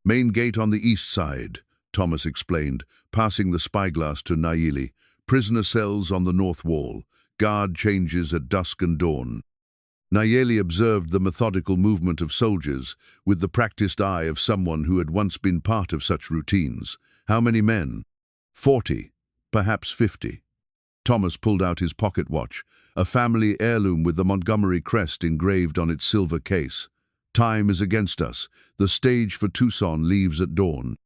Main gate on the east side, Thomas explained, passing the spyglass to Nayeli. Prisoner cells on the north wall. Guard changes at dusk and dawn. Nayeli observed the methodical movement of soldiers, with the practiced eye of someone who had once been part of such routines. How many men? 40, perhaps 50. Thomas pulled out his pocket watch, a family heirloom with the Montgomery crest engraved on its silver case. Time is against us. The stage for Tucson leaves at dawn.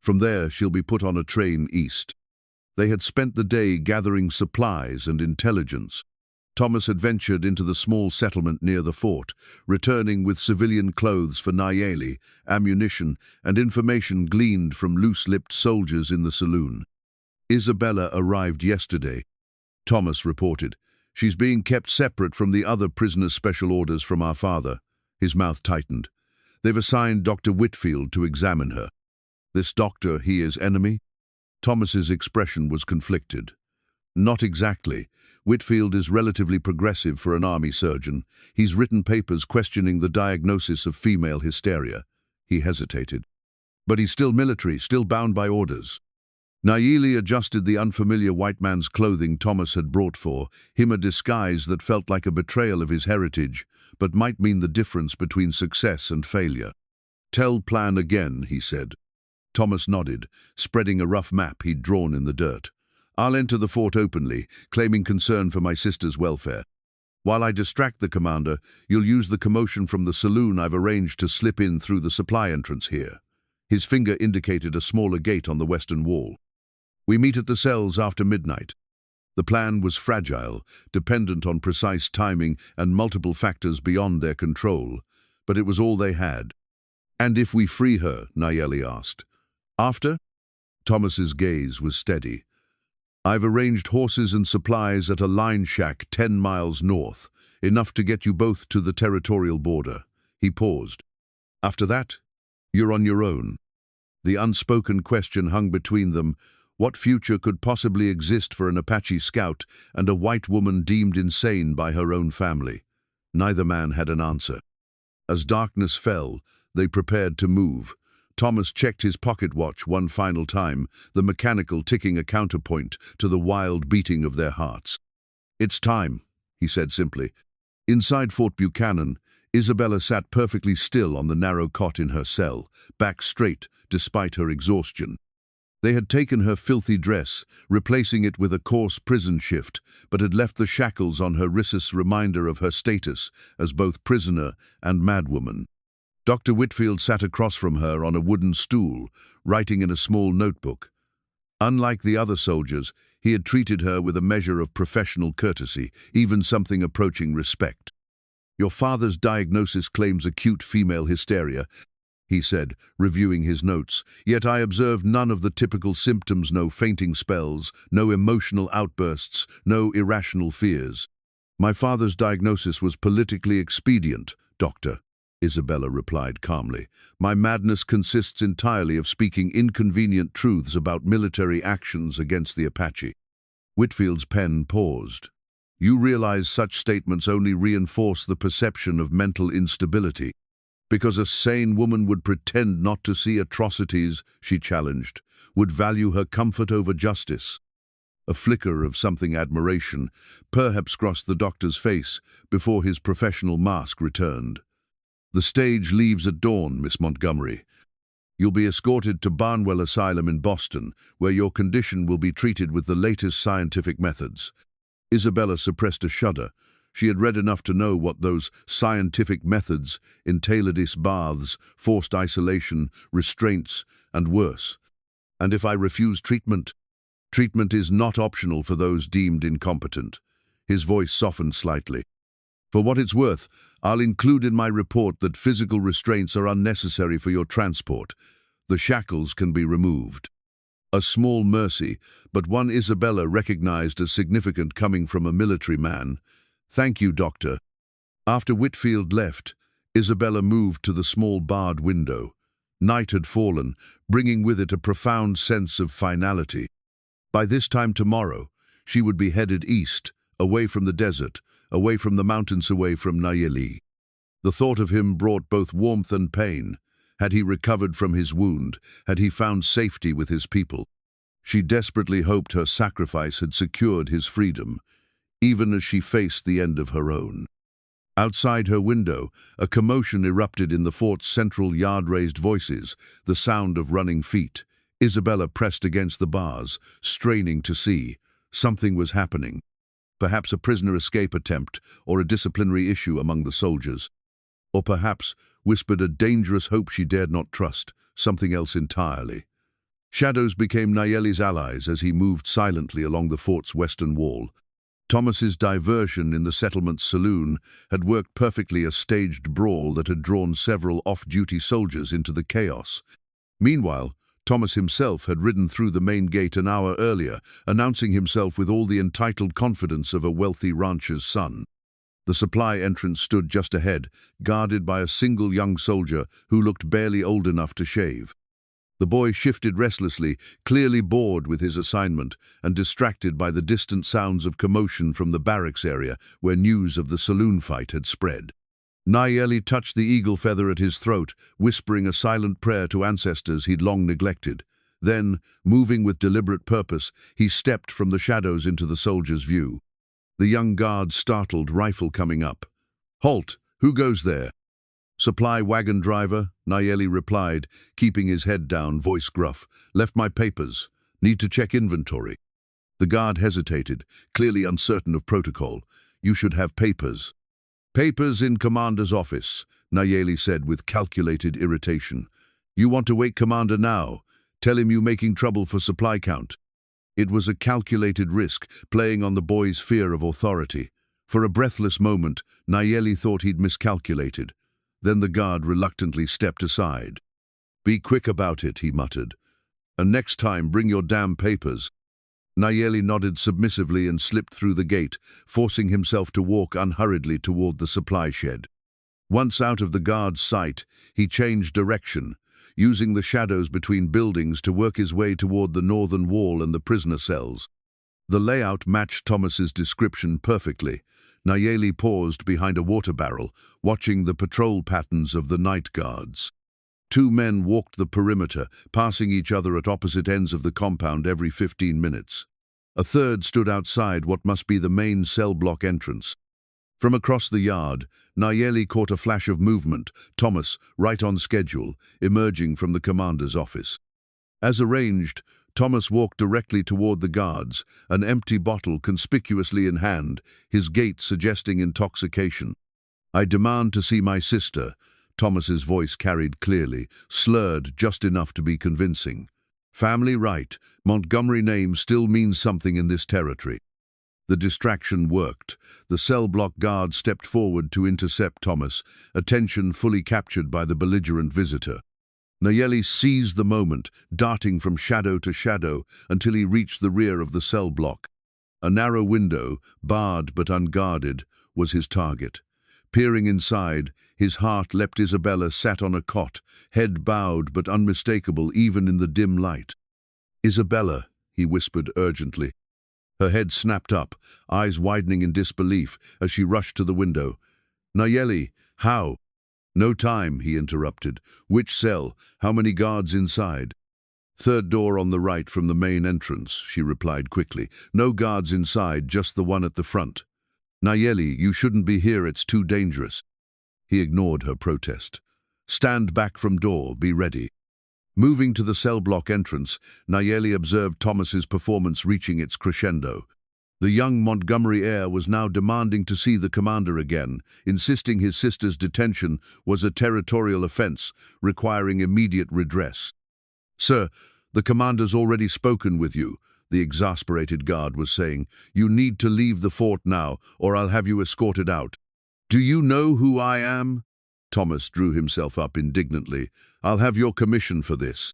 From there, she'll be put on a train east. They had spent the day gathering supplies and intelligence. Thomas had ventured into the small settlement near the fort, returning with civilian clothes for Nayeli, ammunition, and information gleaned from loose-lipped soldiers in the saloon. Isabella arrived yesterday, Thomas reported. She's being kept separate from the other prisoners' special orders from our father. His mouth tightened. They've assigned Dr. Whitfield to examine her. This doctor, he is enemy? Thomas's expression was conflicted. Not exactly. Whitfield is relatively progressive for an army surgeon. He's written papers questioning the diagnosis of female hysteria. He hesitated. But he's still military, still bound by orders. Nayeli adjusted the unfamiliar white man's clothing Thomas had brought for him, a disguise that felt like a betrayal of his heritage, but might mean the difference between success and failure. Tell plan again, he said. Thomas nodded, spreading a rough map he'd drawn in the dirt. I'll enter the fort openly, claiming concern for my sister's welfare. While I distract the commander, you'll use the commotion from the saloon I've arranged to slip in through the supply entrance here. His finger indicated a smaller gate on the western wall. We meet at the cells after midnight. The plan was fragile, dependent on precise timing and multiple factors beyond their control, but it was all they had. And if we free her? Nayeli asked. After? Thomas's gaze was steady. I've arranged horses and supplies at a line shack 10 miles north, enough to get you both to the territorial border. He paused. After that, you're on your own. The unspoken question hung between them. What future could possibly exist for an Apache scout and a white woman deemed insane by her own family? Neither man had an answer. As darkness fell, they prepared to move. Thomas checked his pocket watch one final time, the mechanical ticking a counterpoint to the wild beating of their hearts. It's time, he said simply. Inside Fort Buchanan, Isabella sat perfectly still on the narrow cot in her cell, back straight despite her exhaustion. They had taken her filthy dress, replacing it with a coarse prison shift, but had left the shackles on her wrists, reminder of her status as both prisoner and madwoman. Dr. Whitfield sat across from her on a wooden stool, writing in a small notebook. Unlike the other soldiers, he had treated her with a measure of professional courtesy, even something approaching respect. Your father's diagnosis claims acute female hysteria, he said, reviewing his notes, yet I observed none of the typical symptoms, no fainting spells, no emotional outbursts, no irrational fears. My father's diagnosis was politically expedient, Doctor, Isabella replied calmly. My madness consists entirely of speaking inconvenient truths about military actions against the Apache. Whitfield's pen paused. You realize such statements only reinforce the perception of mental instability. Because a sane woman would pretend not to see atrocities, she challenged, would value her comfort over justice. A flicker of something admiration perhaps crossed the doctor's face before his professional mask returned. The stage leaves at dawn, Miss Montgomery. You'll be escorted to Barnwell Asylum in Boston, where your condition will be treated with the latest scientific methods. Isabella suppressed a shudder. She had read enough to know what those scientific methods entailed: baths, forced isolation, restraints, and worse. And if I refuse treatment? Treatment is not optional for those deemed incompetent. His voice softened slightly. For what it's worth, I'll include in my report that physical restraints are unnecessary for your transport. The shackles can be removed. A small mercy, but one Isabella recognized as significant coming from a military man. Thank you, Doctor. After Whitfield left, Isabella moved to the small barred window. Night had fallen, bringing with it a profound sense of finality. By this time tomorrow, she would be headed east, away from the desert, away from the mountains, away from Nayeli. The thought of him brought both warmth and pain. Had he recovered from his wound? Had he found safety with his people? She desperately hoped her sacrifice had secured his freedom, even as she faced the end of her own. Outside her window, a commotion erupted in the fort's central yard. Raised voices, the sound of running feet. Isabella pressed against the bars, straining to see. Something was happening. Perhaps a prisoner escape attempt, or a disciplinary issue among the soldiers. Or perhaps, whispered a dangerous hope she dared not trust, something else entirely. Shadows became Nayeli's allies as he moved silently along the fort's western wall. Thomas's diversion in the settlement's saloon had worked perfectly, a staged brawl that had drawn several off-duty soldiers into the chaos. Meanwhile, Thomas himself had ridden through the main gate an hour earlier, announcing himself with all the entitled confidence of a wealthy rancher's son. The supply entrance stood just ahead, guarded by a single young soldier who looked barely old enough to shave. The boy shifted restlessly, clearly bored with his assignment and distracted by the distant sounds of commotion from the barracks area where news of the saloon fight had spread. Nayeli touched the eagle feather at his throat, whispering a silent prayer to ancestors he'd long neglected. Then, moving with deliberate purpose, he stepped from the shadows into the soldier's view. The young guard startled, rifle coming up. "Halt! Who goes there?" "Supply wagon driver," Nayeli replied, keeping his head down, voice gruff. "Left my papers. Need to check inventory." The guard hesitated, clearly uncertain of protocol. "You should have papers." "Papers in Commander's office," Nayeli said with calculated irritation. "You want to wake Commander now. Tell him you making trouble for supply count." It was a calculated risk, playing on the boy's fear of authority. For a breathless moment, Nayeli thought he'd miscalculated. Then the guard reluctantly stepped aside. "Be quick about it," he muttered. "And next time, bring your damn papers." Nayeli nodded submissively and slipped through the gate, forcing himself to walk unhurriedly toward the supply shed. Once out of the guard's sight, he changed direction, using the shadows between buildings to work his way toward the northern wall and the prisoner cells. The layout matched Thomas's description perfectly. Nayeli paused behind a water barrel, watching the patrol patterns of the night guards. Two men walked the perimeter, passing each other at opposite ends of the compound every 15 minutes. A third stood outside what must be the main cell block entrance. From across the yard, Nayeli caught a flash of movement, Thomas, right on schedule, emerging from the commander's office. As arranged, Thomas walked directly toward the guards, an empty bottle conspicuously in hand, his gait suggesting intoxication. "I demand to see my sister," Thomas's voice carried clearly, slurred just enough to be convincing. "Family right, Montgomery name still means something in this territory." The distraction worked. The cell block guard stepped forward to intercept Thomas, attention fully captured by the belligerent visitor. Nayeli seized the moment, darting from shadow to shadow until he reached the rear of the cell block. A narrow window, barred but unguarded, was his target. Peering inside, his heart leapt. Isabella sat on a cot, head bowed but unmistakable even in the dim light. "Isabella," he whispered urgently. Her head snapped up, eyes widening in disbelief as she rushed to the window. "Nayeli, how?" "No time," he interrupted. "Which cell? How many guards inside?" "Third door on the right from the main entrance," she replied quickly. "No guards inside, just the one at the front." "Nayeli, you shouldn't be here, it's too dangerous." He ignored her protest. "Stand back from door, be ready." Moving to the cell block entrance, Nayeli observed Thomas's performance reaching its crescendo. The young Montgomery heir was now demanding to see the commander again, insisting his sister's detention was a territorial offense, requiring immediate redress. "Sir, the commander's already spoken with you," the exasperated guard was saying. "You need to leave the fort now, or I'll have you escorted out." "Do you know who I am?" Thomas drew himself up indignantly. "I'll have your commission for this."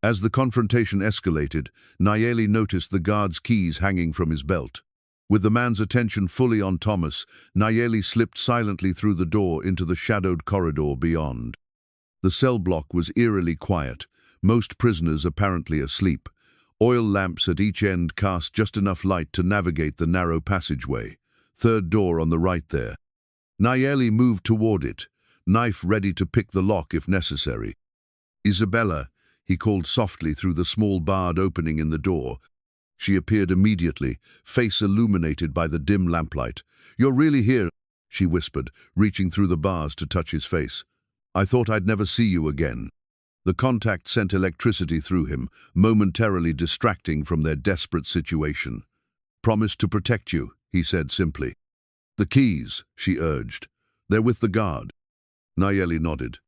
As the confrontation escalated, Nayeli noticed the guard's keys hanging from his belt. With the man's attention fully on Thomas, Nayeli slipped silently through the door into the shadowed corridor beyond. The cell block was eerily quiet, most prisoners apparently asleep. Oil lamps at each end cast just enough light to navigate the narrow passageway. Third door on the right there. Nayeli moved toward it, knife ready to pick the lock if necessary. "Isabella," he called softly through the small barred opening in the door. She appeared immediately, face illuminated by the dim lamplight. "You're really here," she whispered, reaching through the bars to touch his face. "I thought I'd never see you again." The contact sent electricity through him, momentarily distracting from their desperate situation. "Promise to protect you," he said simply. "The keys," she urged. "They're with the guard." Nayeli nodded.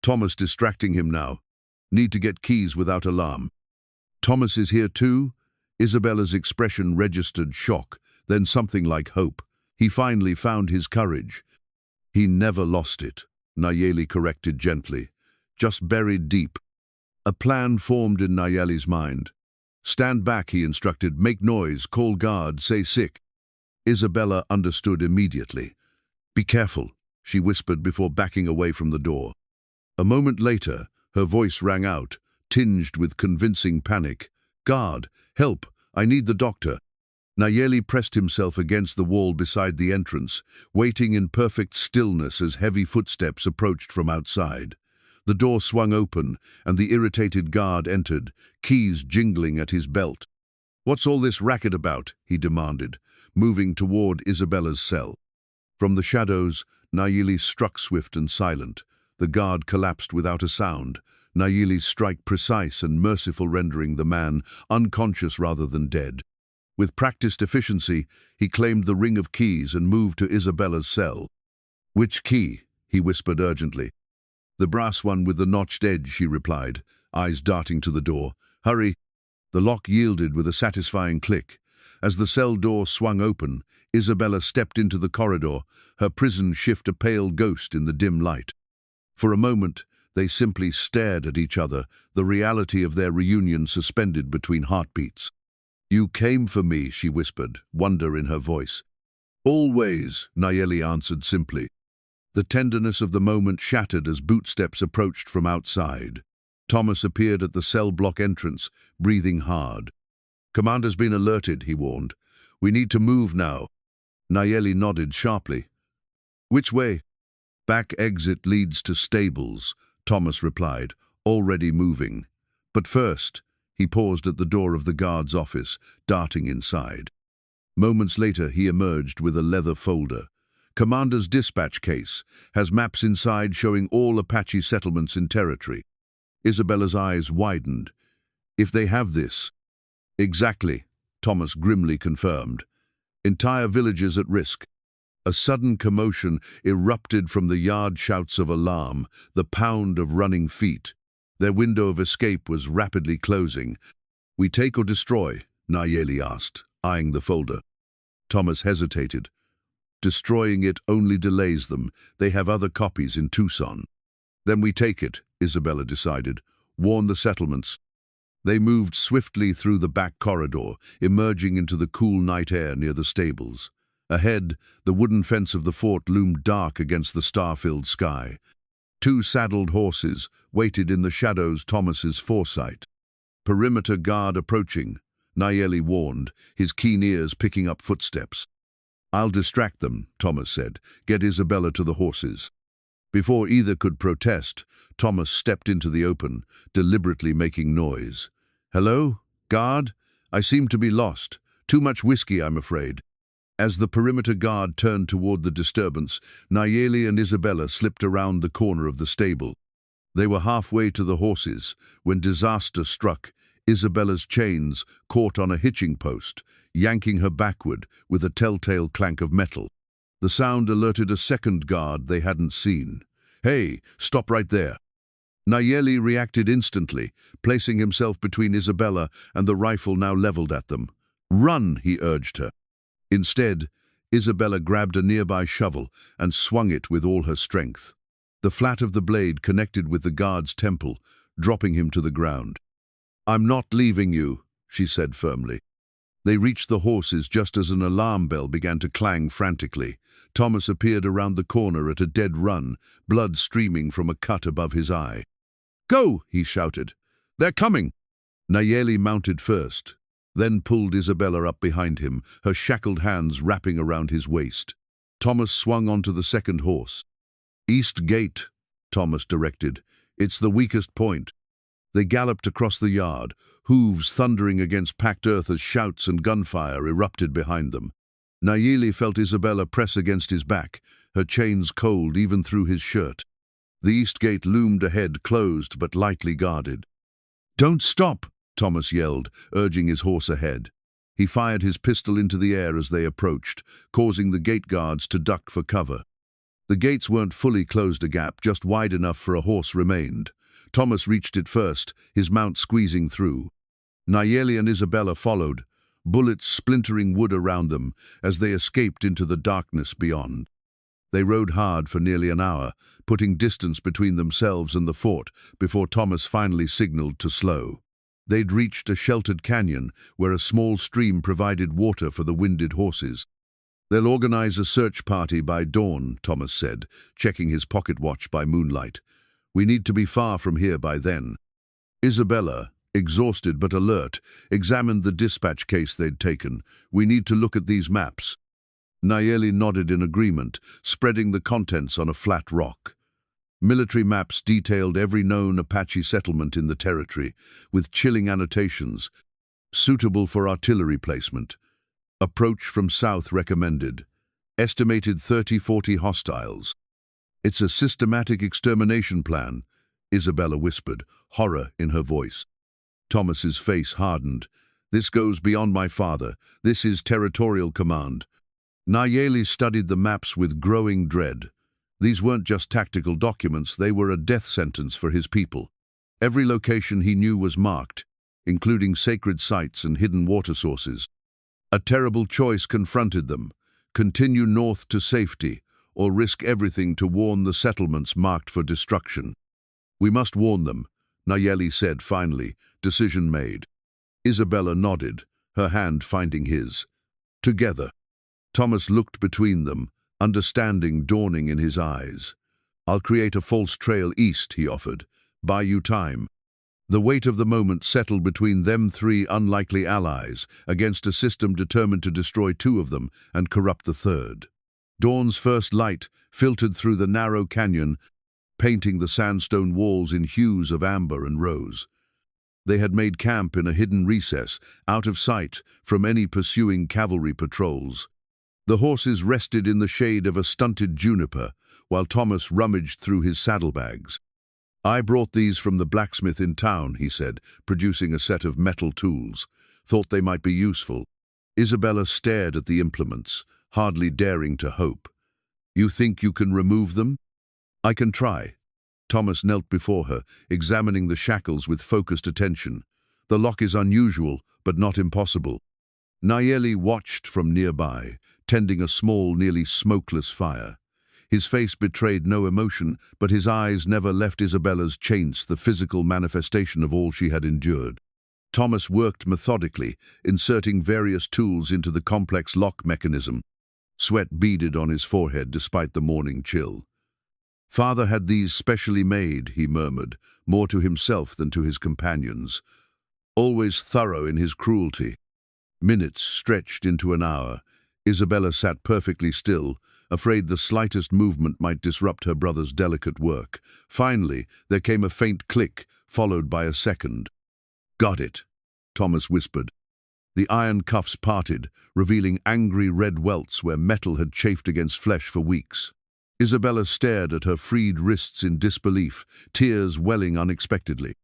"Thomas distracting him now. Need to get keys without alarm." "Thomas is here too?" Isabella's expression registered shock, then something like hope. He finally found his courage. "He never lost it," Nayeli corrected gently. "Just buried deep." A plan formed in Nayeli's mind. "Stand back," he instructed. "Make noise, call guard, say sick." Isabella understood immediately. "Be careful," she whispered before backing away from the door. A moment later, her voice rang out, tinged with convincing panic. "Guard, help, I need the doctor." Nayeli pressed himself against the wall beside the entrance, waiting in perfect stillness as heavy footsteps approached from outside. The door swung open, and the irritated guard entered, keys jingling at his belt. "What's all this racket about?" he demanded, moving toward Isabella's cell. From the shadows, Nayeli struck swift and silent. The guard collapsed without a sound, Nayeli's strike precise and merciful, rendering the man unconscious rather than dead. With practiced efficiency, he claimed the ring of keys and moved to Isabella's cell. "Which key?" he whispered urgently. "The brass one with the notched edge," she replied, eyes darting to the door. "Hurry." The lock yielded with a satisfying click. As the cell door swung open, Isabella stepped into the corridor, her prison shift a pale ghost in the dim light. For a moment, they simply stared at each other, the reality of their reunion suspended between heartbeats. "You came for me," she whispered, wonder in her voice. "Always," Nayeli answered simply. The tenderness of the moment shattered as bootsteps approached from outside. Thomas appeared at the cell block entrance, breathing hard. "Commander's been alerted," he warned. "We need to move now." Nayeli nodded sharply. "Which way?" "Back exit leads to stables," Thomas replied, already moving. "But first," he paused at the door of the guard's office, darting inside. Moments later, he emerged with a leather folder. "Commander's dispatch case has maps inside showing all Apache settlements in territory." Isabella's eyes widened. "If they have this—" "Exactly," Thomas grimly confirmed. "Entire villages at risk." A sudden commotion erupted from the yard, shouts of alarm, the pound of running feet. Their window of escape was rapidly closing. "We take or destroy?" Nayeli asked, eyeing the folder. Thomas hesitated. "Destroying it only delays them. They have other copies in Tucson." "Then we take it," Isabella decided. "Warn the settlements." They moved swiftly through the back corridor, emerging into the cool night air near the stables. Ahead, the wooden fence of the fort loomed dark against the star-filled sky. Two saddled horses waited in the shadows, Thomas's foresight. "Perimeter guard approaching," Nayeli warned, his keen ears picking up footsteps. "I'll distract them," Thomas said. "Get Isabella to the horses." Before either could protest, Thomas stepped into the open, deliberately making noise. "Hello? Guard? I seem to be lost. Too much whiskey, I'm afraid." As the perimeter guard turned toward the disturbance, Nayeli and Isabella slipped around the corner of the stable. They were halfway to the horses when disaster struck. Isabella's chains caught on a hitching post, yanking her backward with a telltale clank of metal. The sound alerted a second guard they hadn't seen. "Hey, stop right there." Nayeli reacted instantly, placing himself between Isabella and the rifle now leveled at them. "Run," he urged her. Instead, Isabella grabbed a nearby shovel and swung it with all her strength. The flat of the blade connected with the guard's temple, dropping him to the ground. "I'm not leaving you," she said firmly. They reached the horses just as an alarm bell began to clang frantically. Thomas appeared around the corner at a dead run, blood streaming from a cut above his eye. "Go!" he shouted. "They're coming!" Nayeli mounted first, then pulled Isabella up behind him, her shackled hands wrapping around his waist. Thomas swung onto the second horse. "East gate," Thomas directed. "It's the weakest point." They galloped across the yard, hooves thundering against packed earth as shouts and gunfire erupted behind them. Nayeli felt Isabella press against his back, her chains cold even through his shirt. The east gate loomed ahead, closed but lightly guarded. "Don't stop!" Thomas yelled, urging his horse ahead. He fired his pistol into the air as they approached, causing the gate guards to duck for cover. The gates weren't fully closed, a gap just wide enough for a horse remained. Thomas reached it first, his mount squeezing through. Nayeli and Isabella followed, bullets splintering wood around them as they escaped into the darkness beyond. They rode hard for nearly an hour, putting distance between themselves and the fort before Thomas finally signaled to slow. They'd reached a sheltered canyon where a small stream provided water for the winded horses. "They'll organize a search party by dawn," Thomas said, checking his pocket watch by moonlight. "We need to be far from here by then." Isabella, exhausted but alert, examined the dispatch case they'd taken. "We need to look at these maps." Nayeli nodded in agreement, spreading the contents on a flat rock. Military maps detailed every known Apache settlement in the territory, with chilling annotations. "Suitable for artillery placement. Approach from south recommended. Estimated 30-40 hostiles." "It's a systematic extermination plan," Isabella whispered, horror in her voice. Thomas's face hardened. "This goes beyond my father. This is territorial command." Nayeli studied the maps with growing dread. These weren't just tactical documents, they were a death sentence for his people. Every location he knew was marked, including sacred sites and hidden water sources. A terrible choice confronted them: continue north to safety, or risk everything to warn the settlements marked for destruction. "We must warn them," Nayeli said finally, decision made. Isabella nodded, her hand finding his. Together. Thomas looked between them, understanding dawning in his eyes. "I'll create a false trail east," he offered. "Buy you time." The weight of the moment settled between them three unlikely allies against a system determined to destroy two of them and corrupt the third. Dawn's first light filtered through the narrow canyon, painting the sandstone walls in hues of amber and rose. They had made camp in a hidden recess, out of sight from any pursuing cavalry patrols. The horses rested in the shade of a stunted juniper, while Thomas rummaged through his saddlebags. "I brought these from the blacksmith in town," he said, producing a set of metal tools. "Thought they might be useful." Isabella stared at the implements, hardly daring to hope. "You think you can remove them?" "I can try." Thomas knelt before her, examining the shackles with focused attention. "The lock is unusual, but not impossible." Nayeli watched from nearby, tending a small, nearly smokeless fire. His face betrayed no emotion, but his eyes never left Isabella's chains, the physical manifestation of all she had endured. Thomas worked methodically, inserting various tools into the complex lock mechanism. Sweat beaded on his forehead despite the morning chill. "Father had these specially made," he murmured, more to himself than to his companions. "Always thorough in his cruelty." Minutes stretched into an hour. Isabella sat perfectly still, afraid the slightest movement might disrupt her brother's delicate work. Finally, there came a faint click, followed by a second. "Got it," Thomas whispered. The iron cuffs parted, revealing angry red welts where metal had chafed against flesh for weeks. Isabella stared at her freed wrists in disbelief, tears welling unexpectedly.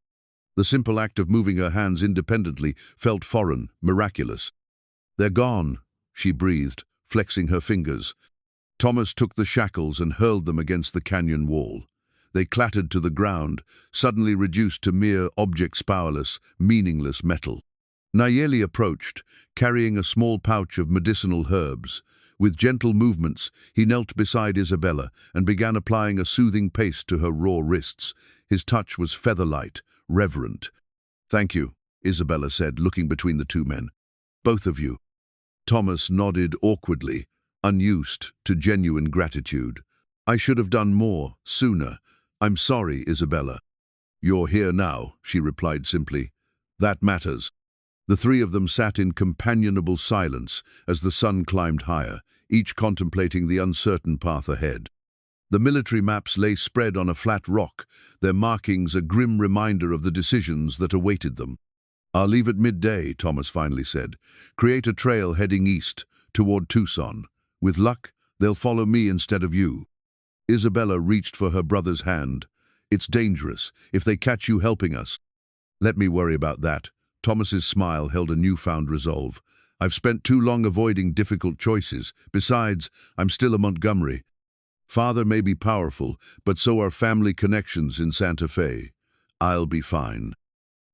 The simple act of moving her hands independently felt foreign, miraculous. "They're gone," she breathed, flexing her fingers. Thomas took the shackles and hurled them against the canyon wall. They clattered to the ground, suddenly reduced to mere objects, powerless, meaningless metal. Nayeli approached, carrying a small pouch of medicinal herbs. With gentle movements, he knelt beside Isabella and began applying a soothing paste to her raw wrists. His touch was feather-light, reverent. "Thank you," Isabella said, looking between the two men. "Both of you." Thomas nodded awkwardly, unused to genuine gratitude. "I should have done more, sooner. I'm sorry, Isabella." "You're here now," she replied simply. "That matters." The three of them sat in companionable silence as the sun climbed higher, each contemplating the uncertain path ahead. The military maps lay spread on a flat rock, their markings a grim reminder of the decisions that awaited them. "I'll leave at midday," Thomas finally said. "Create a trail heading east, toward Tucson. With luck, they'll follow me instead of you." Isabella reached for her brother's hand. "It's dangerous, if they catch you helping us." "Let me worry about that." Thomas's smile held a newfound resolve. "I've spent too long avoiding difficult choices. Besides, I'm still a Montgomery. Father may be powerful, but so are family connections in Santa Fe. I'll be fine."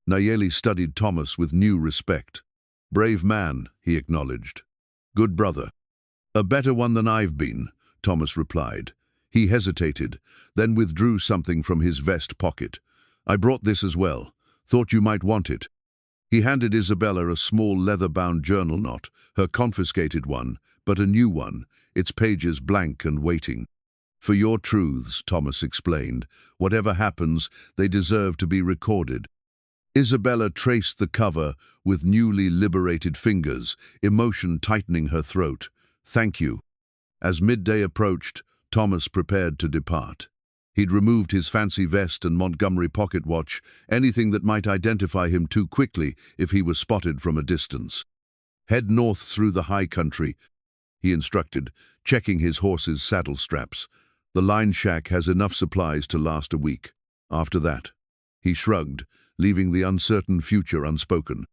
Nayeli studied Thomas with new respect. "Brave man," he acknowledged. "Good brother." "A better one than I've been," Thomas replied. He hesitated, then withdrew something from his vest pocket. "I brought this as well. Thought you might want it." He handed Isabella a small leather-bound journal, not her confiscated one, but a new one, its pages blank and waiting. "For your truths," Thomas explained. "Whatever happens, they deserve to be recorded." Isabella traced the cover with newly liberated fingers, emotion tightening her throat. "Thank you." As midday approached, Thomas prepared to depart. He'd removed his fancy vest and Montgomery pocket watch, anything that might identify him too quickly if he was spotted from a distance. "Head north through the high country," he instructed, checking his horse's saddle straps. "The line shack has enough supplies to last a week. After that." He shrugged, leaving the uncertain future unspoken.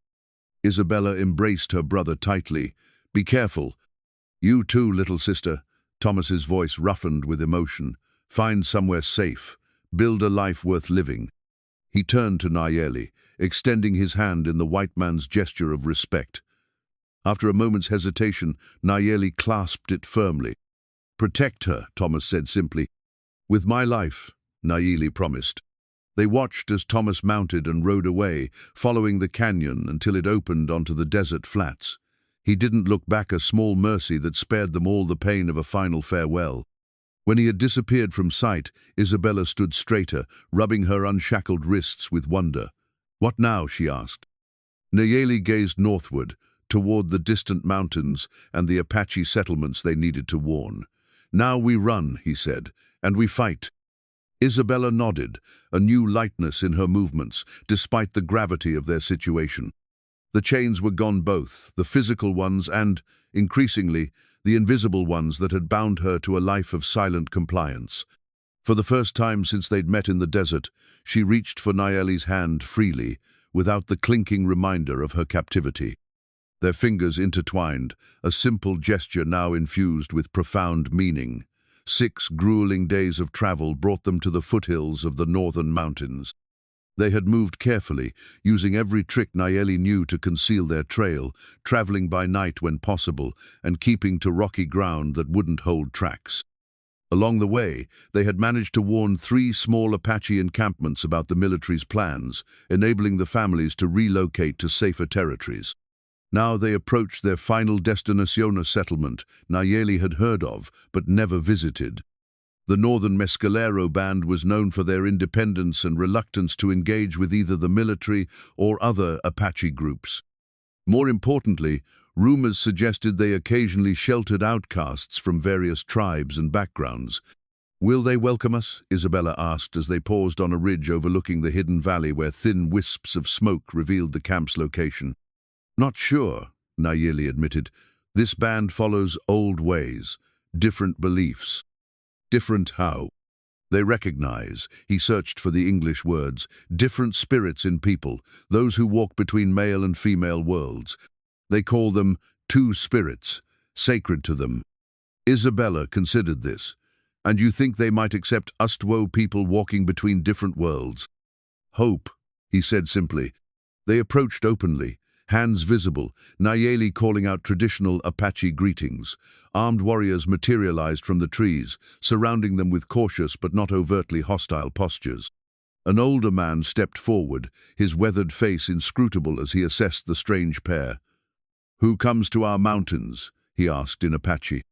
Isabella embraced her brother tightly. "Be careful." "You too, little sister." Thomas's voice roughened with emotion. "Find somewhere safe. Build a life worth living." He turned to Nayeli, extending his hand in the white man's gesture of respect. After a moment's hesitation, Nayeli clasped it firmly. "Protect her," Thomas said simply. "With my life," Nayeli promised. They watched as Thomas mounted and rode away, following the canyon until it opened onto the desert flats. He didn't look back, a small mercy that spared them all the pain of a final farewell. When he had disappeared from sight, Isabella stood straighter, rubbing her unshackled wrists with wonder. "What now?" she asked. Nayeli gazed northward, toward the distant mountains and the Apache settlements they needed to warn. "Now we run," he said, "and we fight." Isabella nodded, a new lightness in her movements, despite the gravity of their situation. The chains were gone, both the physical ones and, increasingly, the invisible ones that had bound her to a life of silent compliance. For the first time since they'd met in the desert, she reached for Nayeli's hand freely, without the clinking reminder of her captivity. Their fingers intertwined, a simple gesture now infused with profound meaning. 6 grueling days of travel brought them to the foothills of the northern mountains. They had moved carefully, using every trick Nayeli knew to conceal their trail, traveling by night when possible, and keeping to rocky ground that wouldn't hold tracks. Along the way, they had managed to warn 3 small Apache encampments about the military's plans, enabling the families to relocate to safer territories. Now they approached their final destination, a settlement Nayeli had heard of but never visited. The Northern Mescalero band was known for their independence and reluctance to engage with either the military or other Apache groups. More importantly, Rumors suggested they occasionally sheltered outcasts from various tribes and backgrounds. "Will they welcome us?" Isabella asked as they paused on a ridge overlooking the hidden valley where thin wisps of smoke revealed the camp's location. "Not sure," Nayeli admitted. "This band follows old ways, different beliefs." "Different how?" "They recognize," he searched for the English words, "different spirits in people, those who walk between male and female worlds. They call them two spirits, sacred to them." Isabella considered this. "And you think they might accept Ustwo people walking between different worlds?" "Hope," he said simply. They approached openly, hands visible, Nayeli calling out traditional Apache greetings. Armed warriors materialized from the trees, surrounding them with cautious but not overtly hostile postures. An older man stepped forward, his weathered face inscrutable as he assessed the strange pair. "Who comes to our mountains?" he asked in Apache.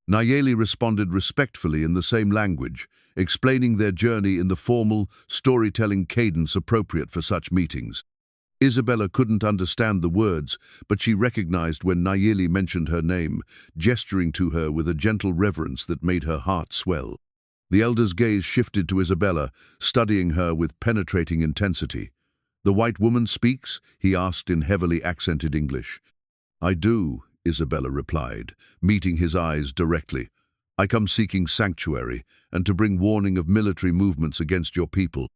Nayeli responded respectfully in the same language, explaining their journey in the formal, storytelling cadence appropriate for such meetings. Isabella couldn't understand the words, but she recognized when Nayeli mentioned her name, gesturing to her with a gentle reverence that made her heart swell. The elder's gaze shifted to Isabella, studying her with penetrating intensity. "The white woman speaks?" he asked in heavily accented English. "I do," Isabella replied, meeting his eyes directly. "I come seeking sanctuary and to bring warning of military movements against your people."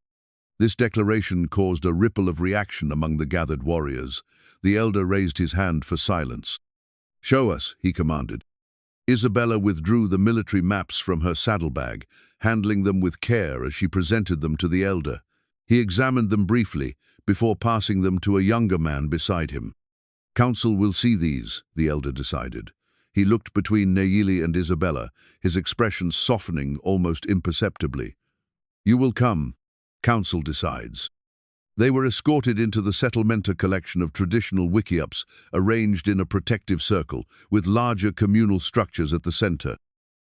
This declaration caused a ripple of reaction among the gathered warriors. The elder raised his hand for silence. "Show us," he commanded. Isabella withdrew the military maps from her saddlebag, handling them with care as she presented them to the elder. He examined them briefly, before passing them to a younger man beside him. "Council will see these," the elder decided. He looked between Nayeli and Isabella, his expression softening almost imperceptibly. "You will come. Council decides." They were escorted into the settlementa collection of traditional wickiups arranged in a protective circle, with larger communal structures at the center.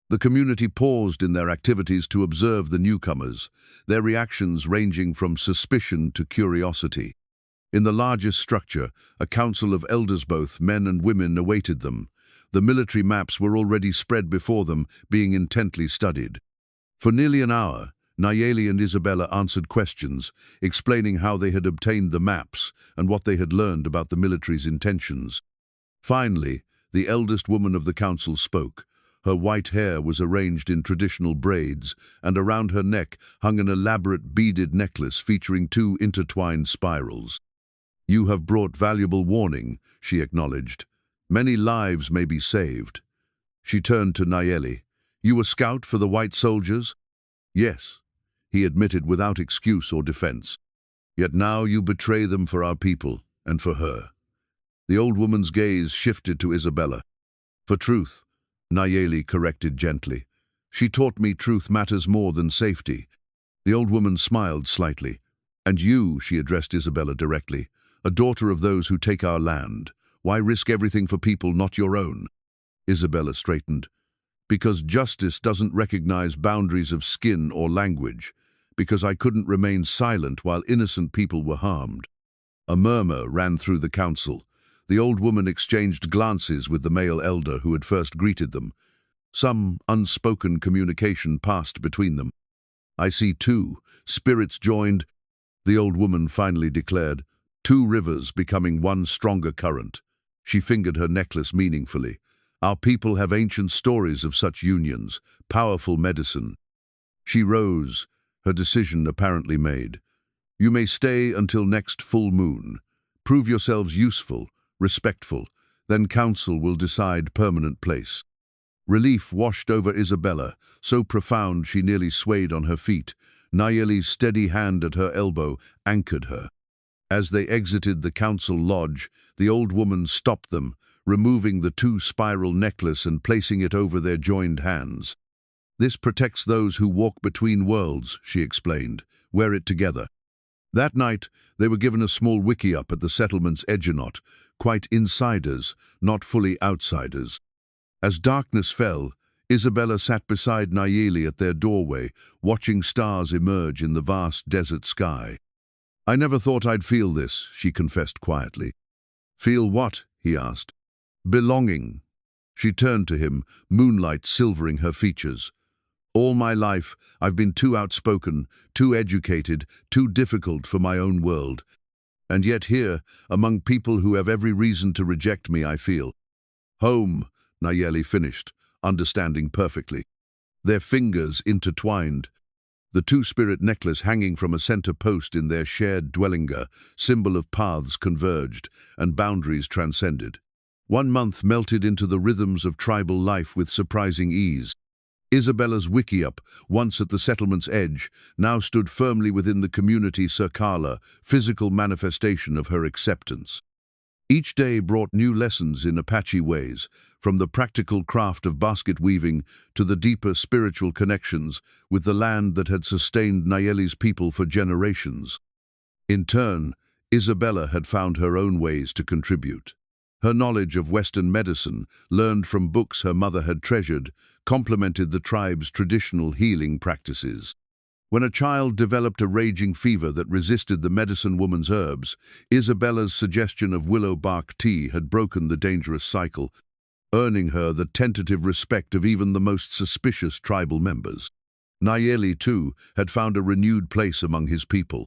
The community paused in their activities to observe the newcomers, their reactions ranging from suspicion to curiosity. In the largest structure, a council of elders, both men and women, awaited them. The military maps were already spread before them, being intently studied. For nearly an hour, Nayeli and Isabella answered questions, explaining how they had obtained the maps and what they had learned about the military's intentions. Finally, the eldest woman of the council spoke. Her white hair was arranged in traditional braids, and around her neck hung an elaborate beaded necklace featuring two intertwined spirals. "You have brought valuable warning," she acknowledged. "Many lives may be saved." She turned to Nayeli. "You a scout for the white soldiers?" "Yes," he admitted without excuse or defense. "Yet now you betray them for our people and for her." The old woman's gaze shifted to Isabella. "For truth," Nayeli corrected gently. "She taught me truth matters more than safety." The old woman smiled slightly. "And you," she addressed Isabella directly, "a daughter of those who take our land. Why risk everything for people not your own?" Isabella straightened. "Because justice doesn't recognize boundaries of skin or language. Because I couldn't remain silent while innocent people were harmed." A murmur ran through the council. The old woman exchanged glances with the male elder who had first greeted them. Some unspoken communication passed between them. "I see two spirits joined," the old woman finally declared. "Two rivers becoming one stronger current." She fingered her necklace meaningfully. "Our people have ancient stories of such unions, powerful medicine." She rose, her decision apparently made. "You may stay until next full moon. Prove yourselves useful, respectful, then council will decide permanent place." Relief washed over Isabella, so profound she nearly swayed on her feet. Nayeli's steady hand at her elbow anchored her. As they exited the council lodge, the old woman stopped them, removing the two-spiral necklace and placing it over their joined hands. "This protects those who walk between worlds," she explained. "Wear it together." That night, they were given a small wickiup at the settlement's edgenot, quite insiders, not fully outsiders. As darkness fell, Isabella sat beside Nayeli at their doorway, watching stars emerge in the vast desert sky. "I never thought I'd feel this," she confessed quietly. "Feel what?" he asked. Belonging. She turned to him, moonlight silvering her features. All my life, I've been too outspoken, too educated, too difficult for my own world. And yet here, among people who have every reason to reject me, I feel home, Nayeli finished, understanding perfectly. Their fingers intertwined, the two-spirit necklace hanging from a center post in their shared dwellinga, symbol of paths converged and boundaries transcended. 1 month melted into the rhythms of tribal life with surprising ease. Isabella's wickiup, once at the settlement's edge, now stood firmly within the community circala, physical manifestation of her acceptance. Each day brought new lessons in Apache ways, from the practical craft of basket weaving to the deeper spiritual connections with the land that had sustained Nayeli's people for generations. In turn, Isabella had found her own ways to contribute. Her knowledge of Western medicine, learned from books her mother had treasured, complemented the tribe's traditional healing practices. When a child developed a raging fever that resisted the medicine woman's herbs, Isabella's suggestion of willow bark tea had broken the dangerous cycle, earning her the tentative respect of even the most suspicious tribal members. Nayeli, too, had found a renewed place among his people.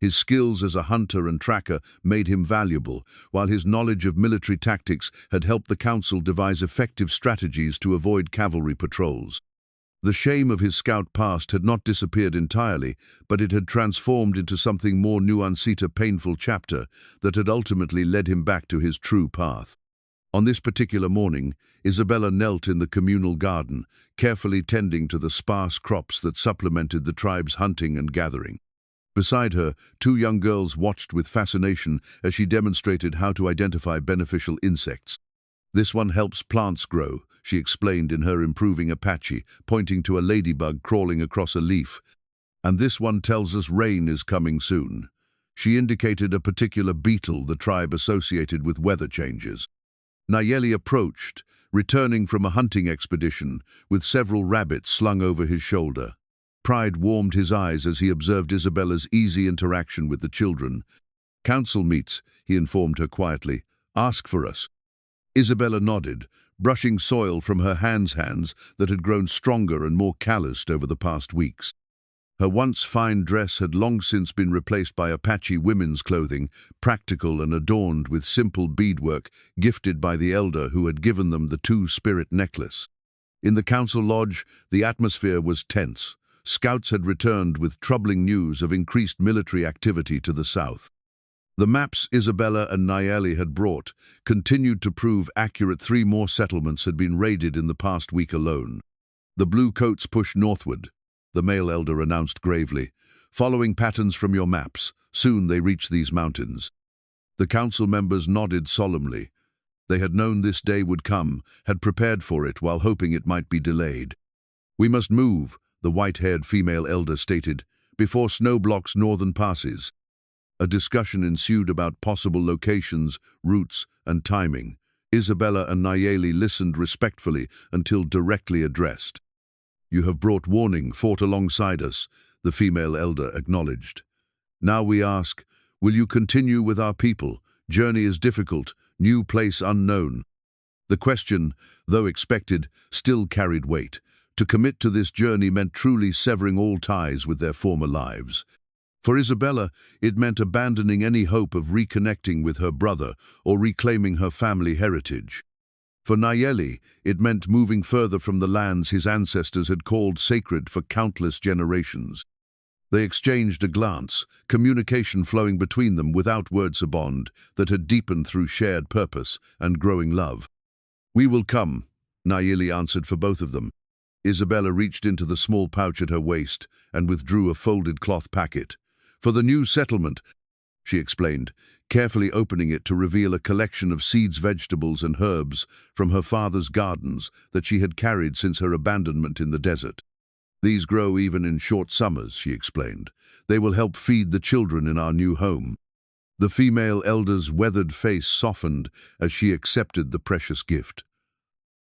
His skills as a hunter and tracker made him valuable, while his knowledge of military tactics had helped the council devise effective strategies to avoid cavalry patrols. The shame of his scout past had not disappeared entirely, but it had transformed into something more nuanced, a painful chapter that had ultimately led him back to his true path. On this particular morning, Isabella knelt in the communal garden, carefully tending to the sparse crops that supplemented the tribe's hunting and gathering. Beside her, 2 young girls watched with fascination as she demonstrated how to identify beneficial insects. "This one helps plants grow," she explained in her improving Apache, pointing to a ladybug crawling across a leaf. "And this one tells us rain is coming soon." She indicated a particular beetle the tribe associated with weather changes. Nayeli approached, returning from a hunting expedition, with several rabbits slung over his shoulder. Pride warmed his eyes as he observed Isabella's easy interaction with the children. "Council meets," he informed her quietly. "Ask for us." Isabella nodded, brushing soil from her hands that had grown stronger and more calloused over the past weeks. Her once fine dress had long since been replaced by Apache women's clothing, practical and adorned with simple beadwork gifted by the elder who had given them the two-spirit necklace. In the council lodge, the atmosphere was tense. Scouts had returned with troubling news of increased military activity to the south. The maps Isabella and Nayeli had brought continued to prove accurate. 3 more settlements had been raided in the past week alone. "The blue coats push northward," the male elder announced gravely. "Following patterns from your maps, soon they reach these mountains." The council members nodded solemnly. They had known this day would come, had prepared for it while hoping it might be delayed. "We must move," the white-haired female elder stated, "before snow blocks northern passes." A discussion ensued about possible locations, routes, and timing. Isabella and Nayeli listened respectfully until directly addressed. "You have brought warning, fought alongside us," the female elder acknowledged. "Now we ask, will you continue with our people? Journey is difficult, new place unknown." The question, though expected, still carried weight. To commit to this journey meant truly severing all ties with their former lives. For Isabella, it meant abandoning any hope of reconnecting with her brother or reclaiming her family heritage. For Nayeli, it meant moving further from the lands his ancestors had called sacred for countless generations. They exchanged a glance, communication flowing between them without words, a bond that had deepened through shared purpose and growing love. "We will come," Nayeli answered for both of them. Isabella reached into the small pouch at her waist and withdrew a folded cloth packet. "For the new settlement," she explained, carefully opening it to reveal a collection of seeds, vegetables, and herbs from her father's gardens that she had carried since her abandonment in the desert. "These grow even in short summers," she explained. "They will help feed the children in our new home." The female elder's weathered face softened as she accepted the precious gift.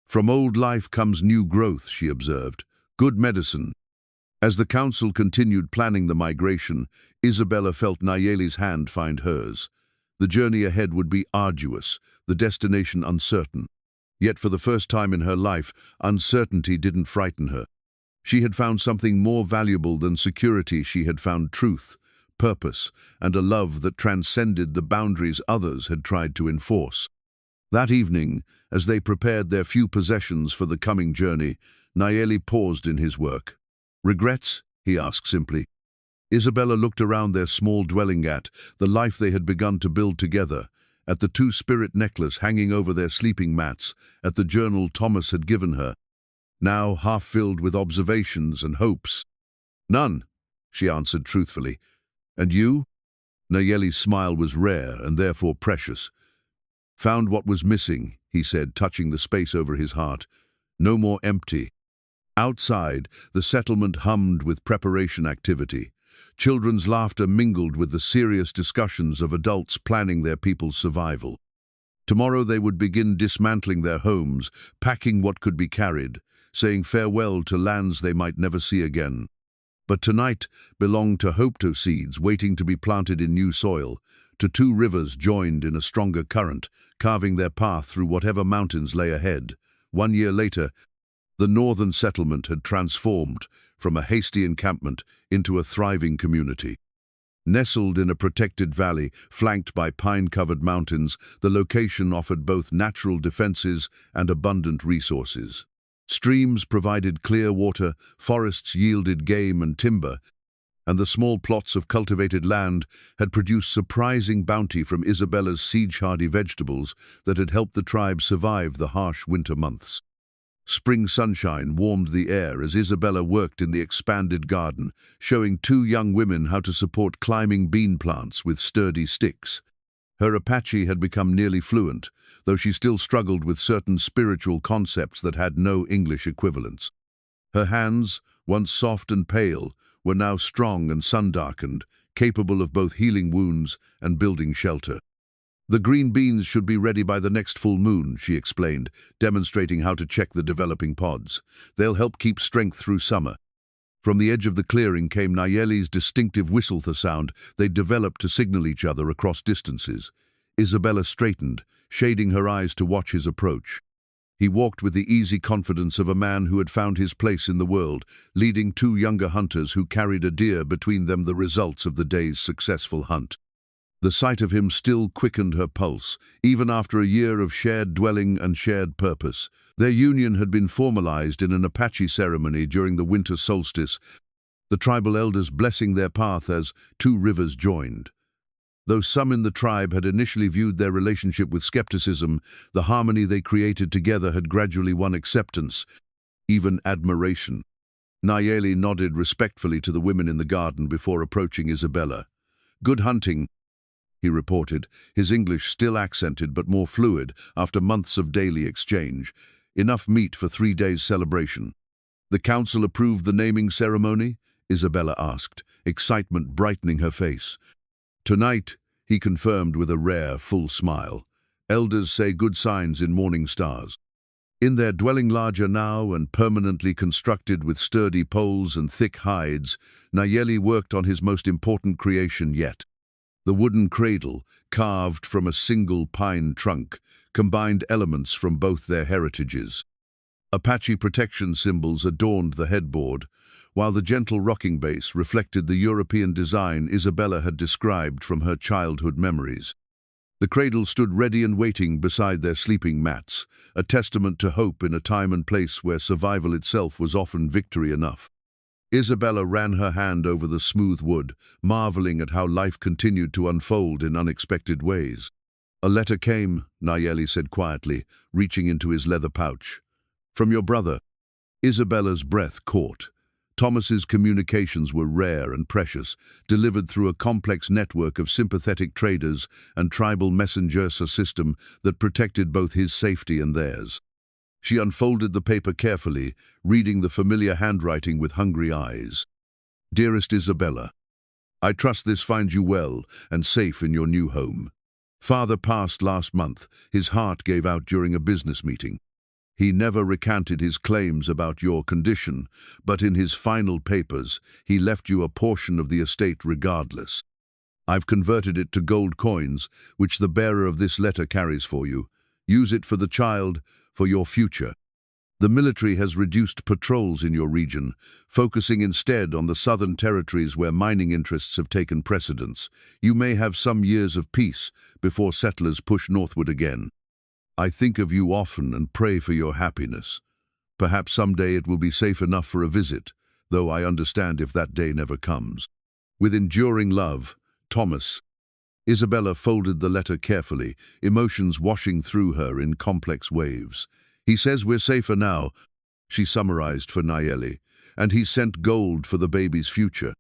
"From old life comes new growth," she observed. "Good medicine." As the council continued planning the migration, Isabella felt Nayeli's hand find hers. The journey ahead would be arduous, the destination uncertain. Yet for the first time in her life, uncertainty didn't frighten her. She had found something more valuable than security. She had found truth, purpose, and a love that transcended the boundaries others had tried to enforce. That evening, as they prepared their few possessions for the coming journey, Nayeli paused in his work. "Regrets?" he asked simply. Isabella looked around their small dwelling at the life they had begun to build together, at the two-spirit necklace hanging over their sleeping mats, at the journal Thomas had given her, now half filled with observations and hopes. "None," she answered truthfully. "And you?" Nayeli's smile was rare and therefore precious. "Found what was missing," he said, touching the space over his heart. "No more empty." Outside, the settlement hummed with preparation activity. Children's laughter mingled with the serious discussions of adults planning their people's survival. Tomorrow they would begin dismantling their homes, packing what could be carried, saying farewell to lands they might never see again. But tonight belonged to hope seeds waiting to be planted in new soil, to two rivers joined in a stronger current, carving their path through whatever mountains lay ahead. 1 year later, the northern settlement had transformed from a hasty encampment into a thriving community. Nestled in a protected valley, flanked by pine-covered mountains, the location offered both natural defenses and abundant resources. Streams provided clear water, forests yielded game and timber, and the small plots of cultivated land had produced surprising bounty from Isabella's siege-hardy vegetables that had helped the tribe survive the harsh winter months. Spring sunshine warmed the air as Isabella worked in the expanded garden, showing two young women how to support climbing bean plants with sturdy sticks. Her Apache had become nearly fluent, though she still struggled with certain spiritual concepts that had no English equivalents. Her hands, once soft and pale, were now strong and sun-darkened, capable of both healing wounds and building shelter. "The green beans should be ready by the next full moon," she explained, demonstrating how to check the developing pods. "They'll help keep strength through summer." From the edge of the clearing came Nayeli's distinctive whistle sound they developed to signal each other across distances. Isabella straightened, shading her eyes to watch his approach. He walked with the easy confidence of a man who had found his place in the world, leading two younger hunters who carried a deer between them, the results of the day's successful hunt. The sight of him still quickened her pulse, even after a year of shared dwelling and shared purpose. Their union had been formalized in an Apache ceremony during the winter solstice, the tribal elders blessing their path as two rivers joined. Though some in the tribe had initially viewed their relationship with skepticism, the harmony they created together had gradually won acceptance, even admiration. Nayeli nodded respectfully to the women in the garden before approaching Isabella. "Good hunting," he reported, his English still accented but more fluid after months of daily exchange. "Enough meat for 3 days' celebration." "The council approved the naming ceremony?" Isabella asked, excitement brightening her face. "Tonight," he confirmed with a rare, full smile. "Elders say good signs in morning stars." In their dwelling larger now and permanently constructed with sturdy poles and thick hides, Nayeli worked on his most important creation yet. The wooden cradle, carved from a single pine trunk, combined elements from both their heritages. Apache protection symbols adorned the headboard, while the gentle rocking base reflected the European design Isabella had described from her childhood memories. The cradle stood ready and waiting beside their sleeping mats, a testament to hope in a time and place where survival itself was often victory enough. Isabella ran her hand over the smooth wood, marveling at how life continued to unfold in unexpected ways. "A letter came," Nayeli said quietly, reaching into his leather pouch. "From your brother." Isabella's breath caught. Thomas's communications were rare and precious, delivered through a complex network of sympathetic traders and tribal messengers, a system that protected both his safety and theirs. She unfolded the paper carefully, reading the familiar handwriting with hungry eyes. "Dearest Isabella, I trust this finds you well and safe in your new home. Father passed last month. His heart gave out during a business meeting. He never recanted his claims about your condition, but in his final papers, he left you a portion of the estate regardless. I've converted it to gold coins, which the bearer of this letter carries for you. Use it for the child, for your future. The military has reduced patrols in your region, focusing instead on the southern territories where mining interests have taken precedence. You may have some years of peace before settlers push northward again. I think of you often and pray for your happiness. Perhaps someday it will be safe enough for a visit, though I understand if that day never comes. With enduring love, Thomas. Isabella folded the letter carefully, emotions washing through her in complex waves. He says we're safer now, she summarized for Nayeli, and he sent gold for the baby's future.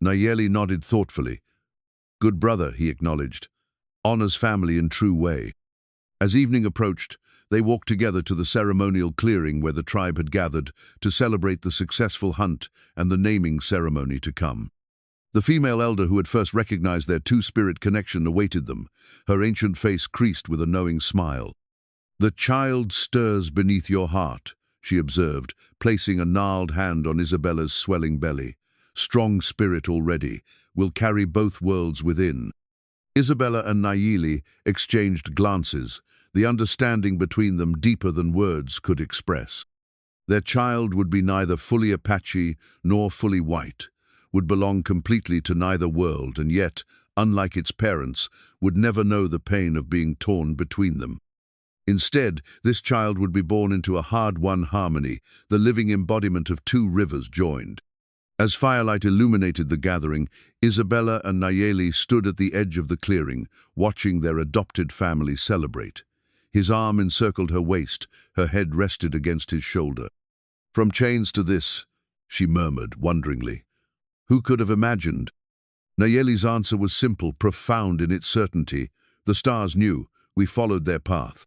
Nayeli nodded thoughtfully. Good brother, he acknowledged. Honors family in true way. As evening approached, they walked together to the ceremonial clearing where the tribe had gathered to celebrate the successful hunt and the naming ceremony to come. The female elder who had first recognized their two-spirit connection awaited them, her ancient face creased with a knowing smile. The child stirs beneath your heart, she observed, placing a gnarled hand on Isabella's swelling belly. Strong spirit already, will carry both worlds within. Isabella and Nayeli exchanged glances, the understanding between them deeper than words could express. Their child would be neither fully Apache nor fully white, would belong completely to neither world, and yet, unlike its parents, would never know the pain of being torn between them. Instead, this child would be born into a hard-won harmony, the living embodiment of two rivers joined. As firelight illuminated the gathering, Isabella and Nayeli stood at the edge of the clearing, watching their adopted family celebrate. His arm encircled her waist, her head rested against his shoulder. From chains to this, she murmured wonderingly. Who could have imagined? Nayeli's answer was simple, profound in its certainty. The stars knew, we followed their path.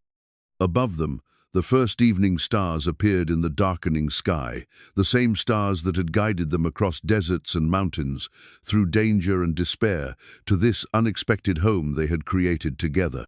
Above them, the first evening stars appeared in the darkening sky, the same stars that had guided them across deserts and mountains, through danger and despair, to this unexpected home they had created together.